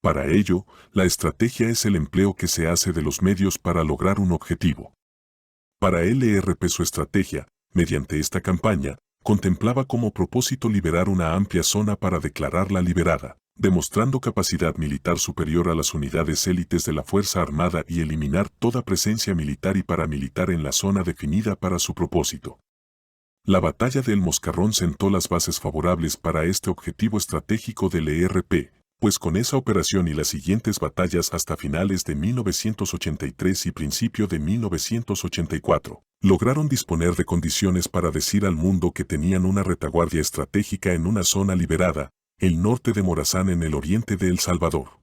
Para ello, la estrategia es el empleo que se hace de los medios para lograr un objetivo. Para LRP su estrategia, mediante esta campaña, contemplaba como propósito liberar una amplia zona para declararla liberada, demostrando capacidad militar superior a las unidades élites de la Fuerza Armada y eliminar toda presencia militar y paramilitar en la zona definida para su propósito. La batalla del Moscarrón sentó las bases favorables para este objetivo estratégico del ERP, pues con esa operación y las siguientes batallas hasta finales de 1983 y principio de 1984, lograron disponer de condiciones para decir al mundo que tenían una retaguardia estratégica en una zona liberada, el norte de Morazán en el oriente de El Salvador.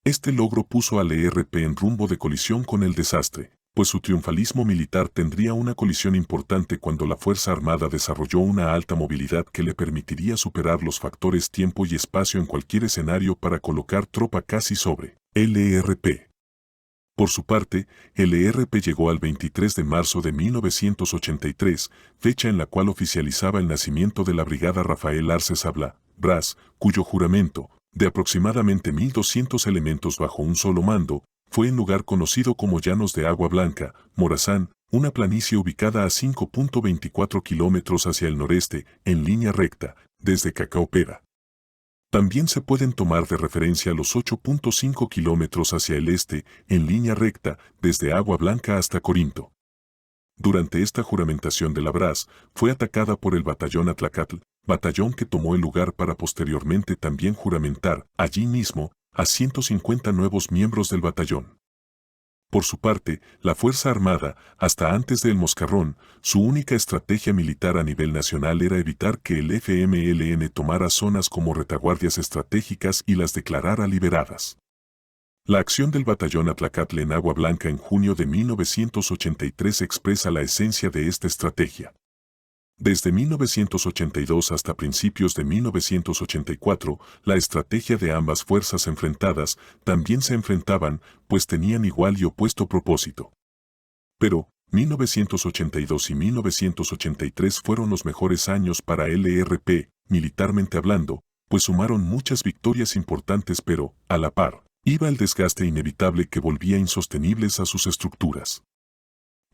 Este logro puso al ERP en rumbo de colisión con el desastre, pues su triunfalismo militar tendría una colisión importante cuando la Fuerza Armada desarrolló una alta movilidad que le permitiría superar los factores tiempo y espacio en cualquier escenario para colocar tropa casi sobre LRP. Por su parte, LRP llegó al 23 de marzo de 1983, fecha en la cual oficializaba el nacimiento de la Brigada Rafael Arce Sabla, Brás, cuyo juramento, de aproximadamente 1.200 elementos bajo un solo mando, fue en lugar conocido como Llanos de Agua Blanca, Morazán, una planicie ubicada a 5.24 kilómetros hacia el noreste, en línea recta, desde Cacaopera. También se pueden tomar de referencia los 8.5 kilómetros hacia el este, en línea recta, desde Agua Blanca hasta Corinto. Durante esta juramentación de la Brás, fue atacada por el batallón Atlacatl, batallón que tomó el lugar para posteriormente también juramentar, allí mismo, a 150 nuevos miembros del batallón. Por su parte, la Fuerza Armada, hasta antes del Moscarrón, su única estrategia militar a nivel nacional era evitar que el FMLN tomara zonas como retaguardias estratégicas y las declarara liberadas. La acción del batallón Atlacatl en Agua Blanca en junio de 1983 expresa la esencia de esta estrategia. Desde 1982 hasta principios de 1984, la estrategia de ambas fuerzas enfrentadas también se enfrentaban, pues tenían igual y opuesto propósito. Pero, 1982 y 1983 fueron los mejores años para LRP, militarmente hablando, pues sumaron muchas victorias importantes pero, a la par, iba el desgaste inevitable que volvía insostenibles a sus estructuras.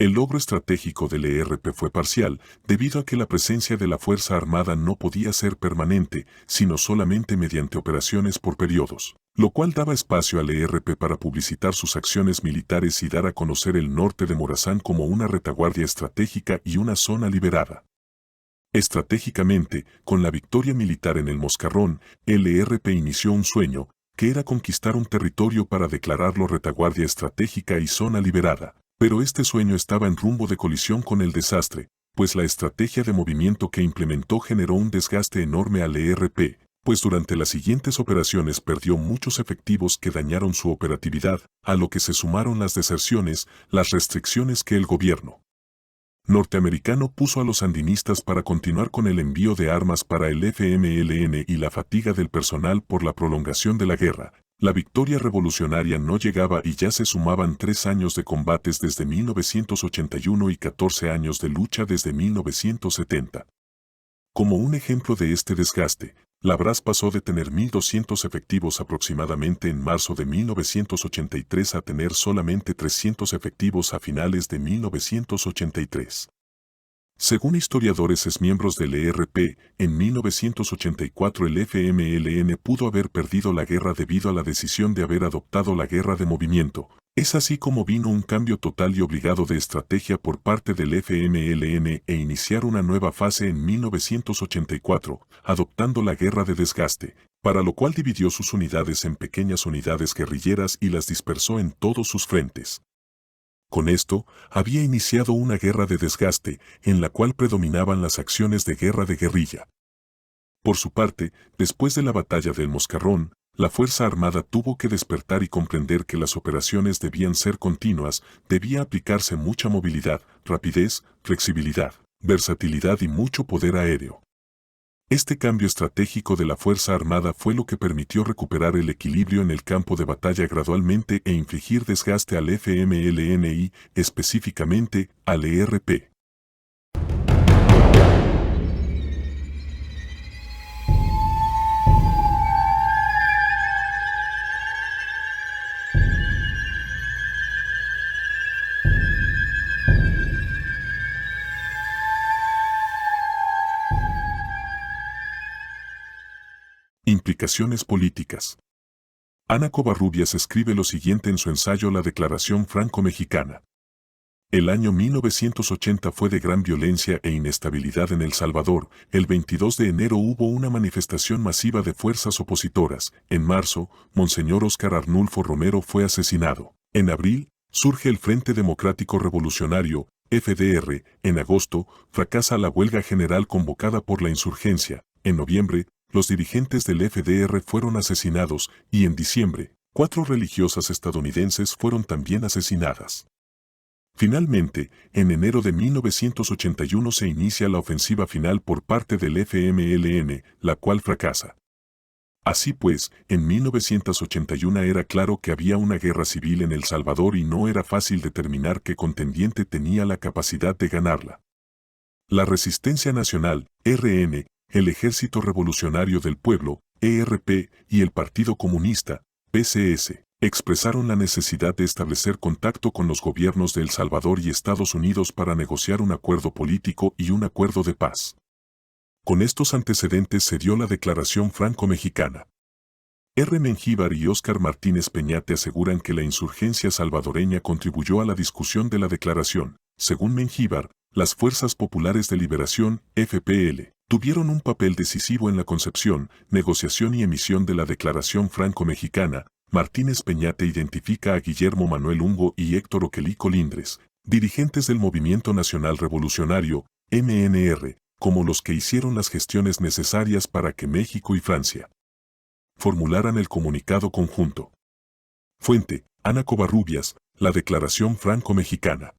El logro estratégico del ERP fue parcial, debido a que la presencia de la Fuerza Armada no podía ser permanente, sino solamente mediante operaciones por periodos, lo cual daba espacio al ERP para publicitar sus acciones militares y dar a conocer el norte de Morazán como una retaguardia estratégica y una zona liberada. Estratégicamente, con la victoria militar en el Moscarrón, el ERP inició un sueño, que era conquistar un territorio para declararlo retaguardia estratégica y zona liberada. Pero este sueño estaba en rumbo de colisión con el desastre, pues la estrategia de movimiento que implementó generó un desgaste enorme al ERP, pues durante las siguientes operaciones perdió muchos efectivos que dañaron su operatividad, a lo que se sumaron las deserciones, las restricciones que el gobierno norteamericano puso a los sandinistas para continuar con el envío de armas para el FMLN y la fatiga del personal por la prolongación de la guerra, La victoria revolucionaria no llegaba y ya se sumaban 3 años de combates desde 1981 y 14 años de lucha desde 1970. Como un ejemplo de este desgaste, la BRAS pasó de tener 1.200 efectivos aproximadamente en marzo de 1983 a tener solamente 300 efectivos a finales de 1983. Según historiadores exmiembros del ERP, en 1984 el FMLN pudo haber perdido la guerra debido a la decisión de haber adoptado la guerra de movimiento. Es así como vino un cambio total y obligado de estrategia por parte del FMLN e iniciar una nueva fase en 1984, adoptando la guerra de desgaste, para lo cual dividió sus unidades en pequeñas unidades guerrilleras y las dispersó en todos sus frentes. Con esto, había iniciado una guerra de desgaste, en la cual predominaban las acciones de guerra de guerrilla. Por su parte, después de la batalla del Moscarrón, la Fuerza Armada tuvo que despertar y comprender que las operaciones debían ser continuas, debía aplicarse mucha movilidad, rapidez, flexibilidad, versatilidad y mucho poder aéreo. Este cambio estratégico de la Fuerza Armada fue lo que permitió recuperar el equilibrio en el campo de batalla gradualmente e infligir desgaste al FMLN y, específicamente, al ERP. Implicaciones políticas. Ana Covarrubias escribe lo siguiente en su ensayo La Declaración Franco-Mexicana. El año 1980 fue de gran violencia e inestabilidad en El Salvador. El 22 de enero hubo una manifestación masiva de fuerzas opositoras. En marzo, Monseñor Óscar Arnulfo Romero fue asesinado. En abril, surge el Frente Democrático Revolucionario, FDR. En agosto, fracasa la huelga general convocada por la insurgencia. En noviembre, los dirigentes del FDR fueron asesinados y en diciembre, 4 religiosas estadounidenses fueron también asesinadas. Finalmente, en enero de 1981 se inicia la ofensiva final por parte del FMLN, la cual fracasa. Así pues, en 1981 era claro que había una guerra civil en El Salvador y no era fácil determinar qué contendiente tenía la capacidad de ganarla. La Resistencia Nacional, RN, el Ejército Revolucionario del Pueblo, ERP, y el Partido Comunista, PCS, expresaron la necesidad de establecer contacto con los gobiernos de El Salvador y Estados Unidos para negociar un acuerdo político y un acuerdo de paz. Con estos antecedentes se dio la Declaración Franco-Mexicana. R. Mengíbar y Óscar Martínez Peñate aseguran que la insurgencia salvadoreña contribuyó a la discusión de la declaración. Según Mengíbar, las Fuerzas Populares de Liberación, FPL, tuvieron un papel decisivo en la concepción, negociación y emisión de la Declaración Franco-Mexicana. Martínez Peñate identifica a Guillermo Manuel Ungo y Héctor Oquelí Colindres, dirigentes del Movimiento Nacional Revolucionario, MNR, como los que hicieron las gestiones necesarias para que México y Francia formularan el comunicado conjunto. Fuente: Ana Covarrubias, La Declaración Franco-Mexicana.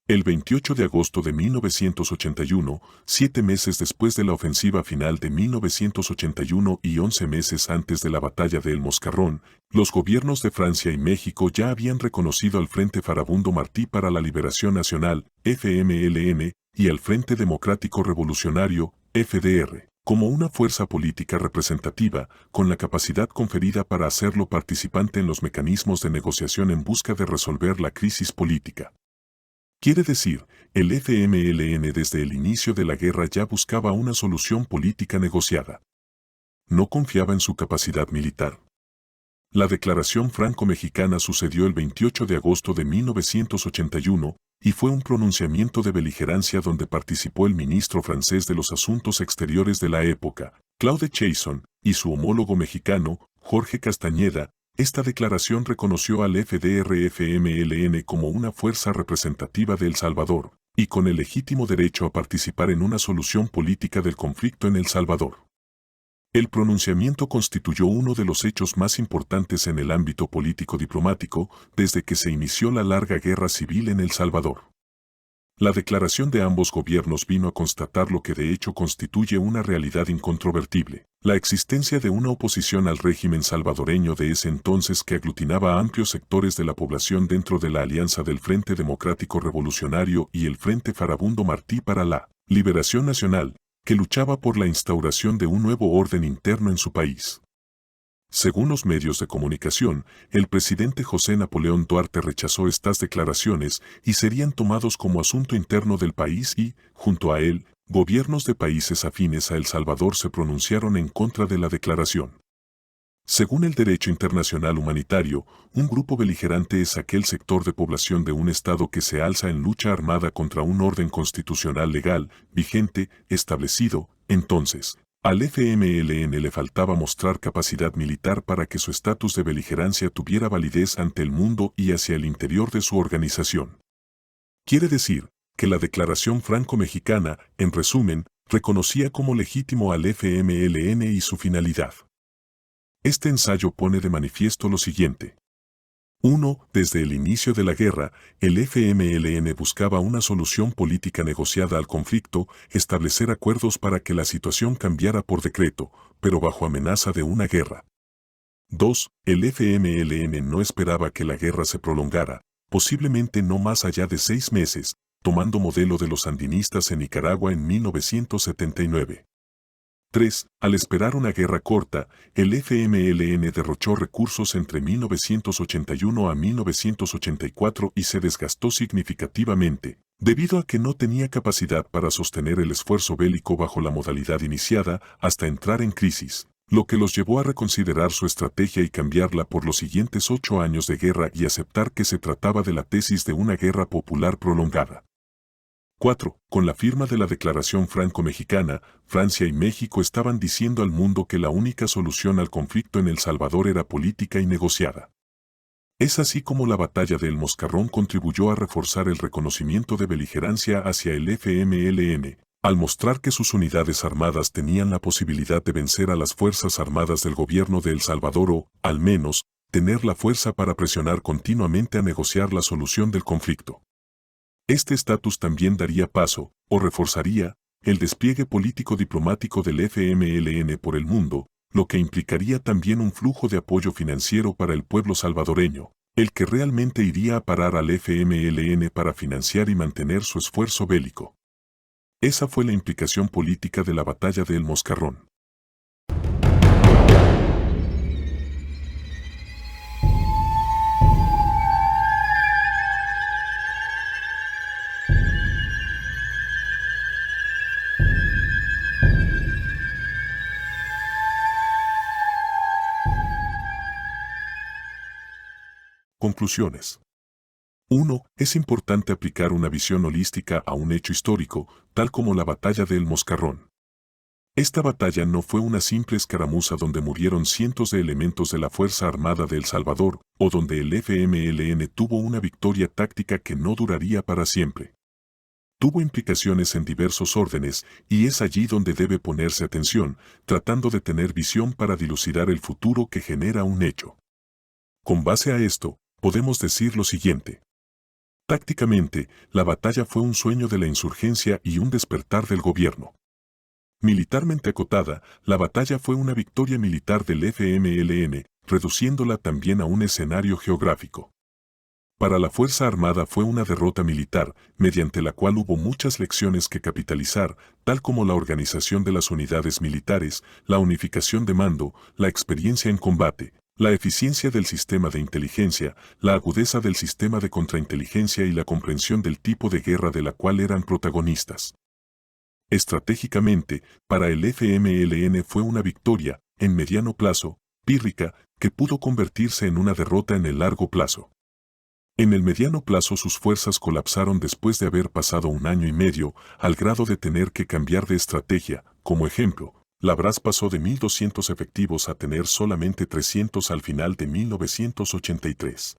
El 28 de agosto de 1981, 7 meses después de la ofensiva final de 1981 y 11 meses antes de la batalla de El Moscarrón, los gobiernos de Francia y México ya habían reconocido al Frente Farabundo Martí para la Liberación Nacional, FMLN, y al Frente Democrático Revolucionario, FDR, como una fuerza política representativa, con la capacidad conferida para hacerlo participante en los mecanismos de negociación en busca de resolver la crisis política. Quiere decir, el FMLN desde el inicio de la guerra ya buscaba una solución política negociada. No confiaba en su capacidad militar. La Declaración Franco-Mexicana sucedió el 28 de agosto de 1981 y fue un pronunciamiento de beligerancia donde participó el ministro francés de los Asuntos Exteriores de la época, Claude Cheysson, y su homólogo mexicano, Jorge Castañeda. Esta declaración reconoció al FDR-FMLN como una fuerza representativa de El Salvador, y con el legítimo derecho a participar en una solución política del conflicto en El Salvador. El pronunciamiento constituyó uno de los hechos más importantes en el ámbito político-diplomático desde que se inició la larga guerra civil en El Salvador. La declaración de ambos gobiernos vino a constatar lo que de hecho constituye una realidad incontrovertible, la existencia de una oposición al régimen salvadoreño de ese entonces que aglutinaba a amplios sectores de la población dentro de la alianza del Frente Democrático Revolucionario y el Frente Farabundo Martí para la Liberación Nacional, que luchaba por la instauración de un nuevo orden interno en su país. Según los medios de comunicación, el presidente José Napoleón Duarte rechazó estas declaraciones y serían tomados como asunto interno del país y, junto a él, gobiernos de países afines a El Salvador se pronunciaron en contra de la declaración. Según el derecho internacional humanitario, un grupo beligerante es aquel sector de población de un Estado que se alza en lucha armada contra un orden constitucional legal, vigente, establecido. Entonces, al FMLN le faltaba mostrar capacidad militar para que su estatus de beligerancia tuviera validez ante el mundo y hacia el interior de su organización. Quiere decir que la Declaración Franco-Mexicana, en resumen, reconocía como legítimo al FMLN y su finalidad. Este ensayo pone de manifiesto lo siguiente. 1. Desde el inicio de la guerra, el FMLN buscaba una solución política negociada al conflicto, establecer acuerdos para que la situación cambiara por decreto, pero bajo amenaza de una guerra. 2. El FMLN no esperaba que la guerra se prolongara, posiblemente no más allá de 6 meses, tomando modelo de los sandinistas en Nicaragua en 1979. 3. Al esperar una guerra corta, el FMLN derrochó recursos entre 1981 a 1984 y se desgastó significativamente, debido a que no tenía capacidad para sostener el esfuerzo bélico bajo la modalidad iniciada hasta entrar en crisis, lo que los llevó a reconsiderar su estrategia y cambiarla por los siguientes 8 años de guerra y aceptar que se trataba de la tesis de una guerra popular prolongada. 4. Con la firma de la Declaración Franco-Mexicana, Francia y México estaban diciendo al mundo que la única solución al conflicto en El Salvador era política y negociada. Es así como la batalla de El Moscarrón contribuyó a reforzar el reconocimiento de beligerancia hacia el FMLN, al mostrar que sus unidades armadas tenían la posibilidad de vencer a las Fuerzas Armadas del gobierno de El Salvador o, al menos, tener la fuerza para presionar continuamente a negociar la solución del conflicto. Este estatus también daría paso, o reforzaría, el despliegue político-diplomático del FMLN por el mundo, lo que implicaría también un flujo de apoyo financiero para el pueblo salvadoreño, el que realmente iría a parar al FMLN para financiar y mantener su esfuerzo bélico. Esa fue la implicación política de la batalla de El Moscarrón. Conclusiones. 1. Es importante aplicar una visión holística a un hecho histórico, tal como la batalla de El Moscarrón. Esta batalla no fue una simple escaramuza donde murieron cientos de elementos de la Fuerza Armada de El Salvador, o donde el FMLN tuvo una victoria táctica que no duraría para siempre. Tuvo implicaciones en diversos órdenes, y es allí donde debe ponerse atención, tratando de tener visión para dilucidar el futuro que genera un hecho. Con base a esto, podemos decir lo siguiente. Tácticamente, la batalla fue un sueño de la insurgencia y un despertar del gobierno. Militarmente acotada, la batalla fue una victoria militar del FMLN, reduciéndola también a un escenario geográfico. Para la Fuerza Armada fue una derrota militar, mediante la cual hubo muchas lecciones que capitalizar, tal como la organización de las unidades militares, la unificación de mando, la experiencia en combate, la eficiencia del sistema de inteligencia, la agudeza del sistema de contrainteligencia y la comprensión del tipo de guerra de la cual eran protagonistas. Estratégicamente, para el FMLN fue una victoria, en mediano plazo, pírrica, que pudo convertirse en una derrota en el largo plazo. En el mediano plazo sus fuerzas colapsaron después de haber pasado 1 año y medio, al grado de tener que cambiar de estrategia. Como ejemplo, la BRAS pasó de 1.200 efectivos a tener solamente 300 al final de 1983.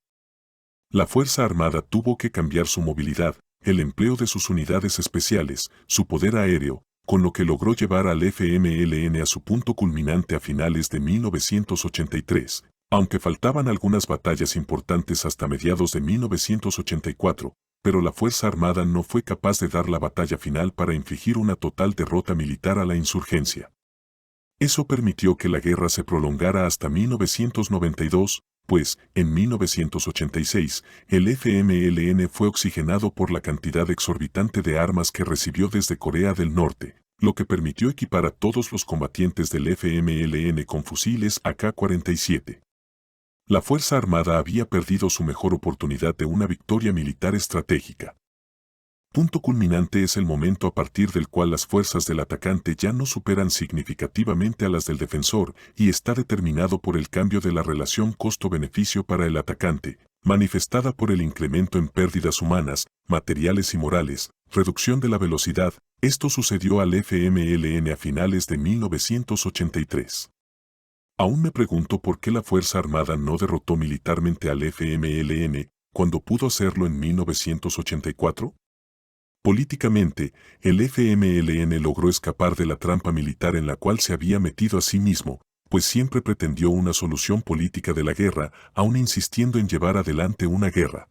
La Fuerza Armada tuvo que cambiar su movilidad, el empleo de sus unidades especiales, su poder aéreo, con lo que logró llevar al FMLN a su punto culminante a finales de 1983, aunque faltaban algunas batallas importantes hasta mediados de 1984, pero la Fuerza Armada no fue capaz de dar la batalla final para infligir una total derrota militar a la insurgencia. Eso permitió que la guerra se prolongara hasta 1992, pues, en 1986, el FMLN fue oxigenado por la cantidad exorbitante de armas que recibió desde Corea del Norte, lo que permitió equipar a todos los combatientes del FMLN con fusiles AK-47. La Fuerza Armada había perdido su mejor oportunidad de una victoria militar estratégica. Punto culminante es el momento a partir del cual las fuerzas del atacante ya no superan significativamente a las del defensor y está determinado por el cambio de la relación costo-beneficio para el atacante, manifestada por el incremento en pérdidas humanas, materiales y morales, reducción de la velocidad. Esto sucedió al FMLN a finales de 1983. Aún me pregunto por qué la Fuerza Armada no derrotó militarmente al FMLN cuando pudo hacerlo en 1984. Políticamente, el FMLN logró escapar de la trampa militar en la cual se había metido a sí mismo, pues siempre pretendió una solución política de la guerra, aún insistiendo en llevar adelante una guerra.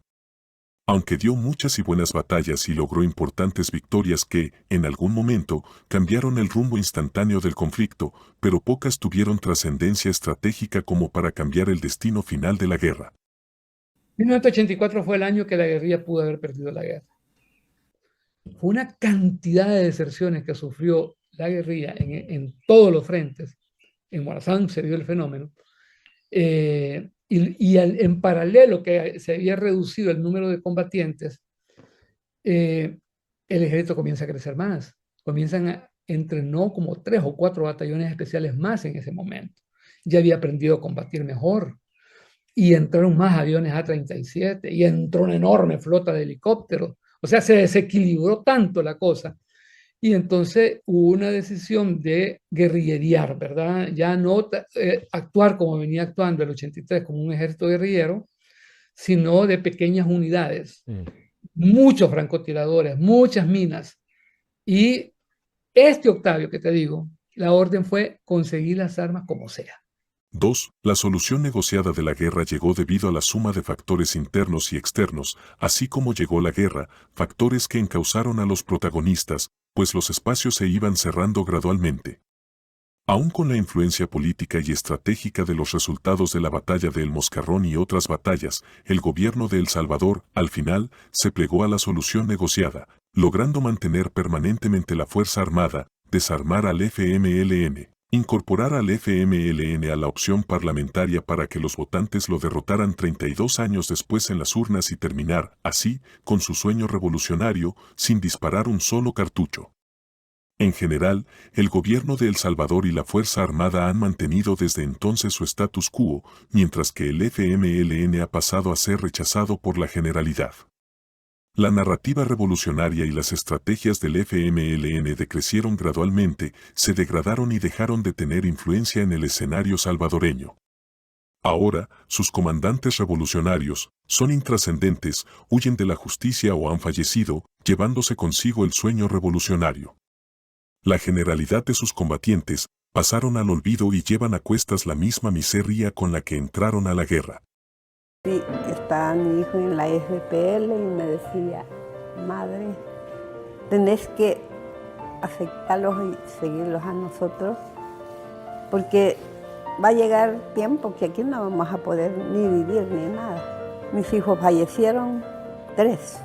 Aunque dio muchas y buenas batallas y logró importantes victorias que, en algún momento, cambiaron el rumbo instantáneo del conflicto, pero pocas tuvieron trascendencia estratégica como para cambiar el destino final de la guerra. 1984 fue el año que la guerrilla pudo haber perdido la guerra. Fue una cantidad de deserciones que sufrió la guerrilla en todos los frentes. En Morazán se dio el fenómeno. En paralelo que se había reducido el número de combatientes, el ejército comienza a crecer más. Entrenó como 3 o 4 batallones especiales más en ese momento. Ya había aprendido a combatir mejor. Y entraron más aviones A-37 y entró una enorme flota de helicópteros. O sea, se desequilibró tanto la cosa. Y entonces hubo una decisión de guerrillerear, ¿verdad? Ya no actuar como venía actuando el 83 como un ejército guerrillero, sino de pequeñas unidades. Muchos francotiradores, muchas minas. Y Octavio, que te digo, la orden fue conseguir las armas como sea. 2. La solución negociada de la guerra llegó debido a la suma de factores internos y externos, así como llegó la guerra, factores que encausaron a los protagonistas, pues los espacios se iban cerrando gradualmente. Aún con la influencia política y estratégica de los resultados de la batalla de El Moscarrón y otras batallas, el gobierno de El Salvador, al final, se plegó a la solución negociada, logrando mantener permanentemente la Fuerza Armada, desarmar al FMLN. Incorporar al FMLN a la opción parlamentaria para que los votantes lo derrotaran 32 años después en las urnas y terminar, así, con su sueño revolucionario, sin disparar un solo cartucho. En general, el gobierno de El Salvador y la Fuerza Armada han mantenido desde entonces su status quo, mientras que el FMLN ha pasado a ser rechazado por la generalidad. La narrativa revolucionaria y las estrategias del FMLN decrecieron gradualmente, se degradaron y dejaron de tener influencia en el escenario salvadoreño. Ahora, sus comandantes revolucionarios son intrascendentes, huyen de la justicia o han fallecido, llevándose consigo el sueño revolucionario. La generalidad de sus combatientes pasaron al olvido y llevan a cuestas la misma miseria con la que entraron a la guerra. Sí, estaba mi hijo en la FPL y me decía, madre, tenés que aceptarlos y seguirlos a nosotros, porque va a llegar tiempo que aquí no vamos a poder ni vivir ni nada. Mis hijos fallecieron 3.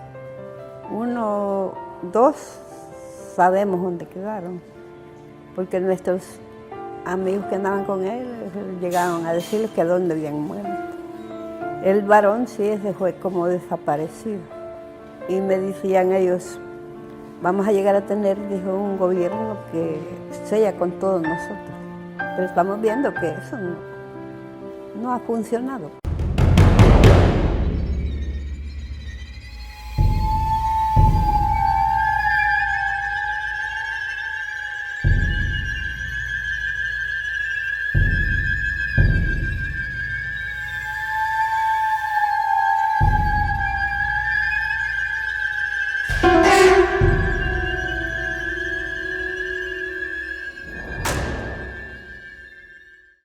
1, 2, sabemos dónde quedaron, porque nuestros amigos que andaban con él llegaron a decirles que dónde habían muerto. El varón sí, ese fue como desaparecido. Y me decían ellos, vamos a llegar a tener, dijo, un gobierno que sea con todos nosotros. Pero estamos viendo que eso no ha funcionado.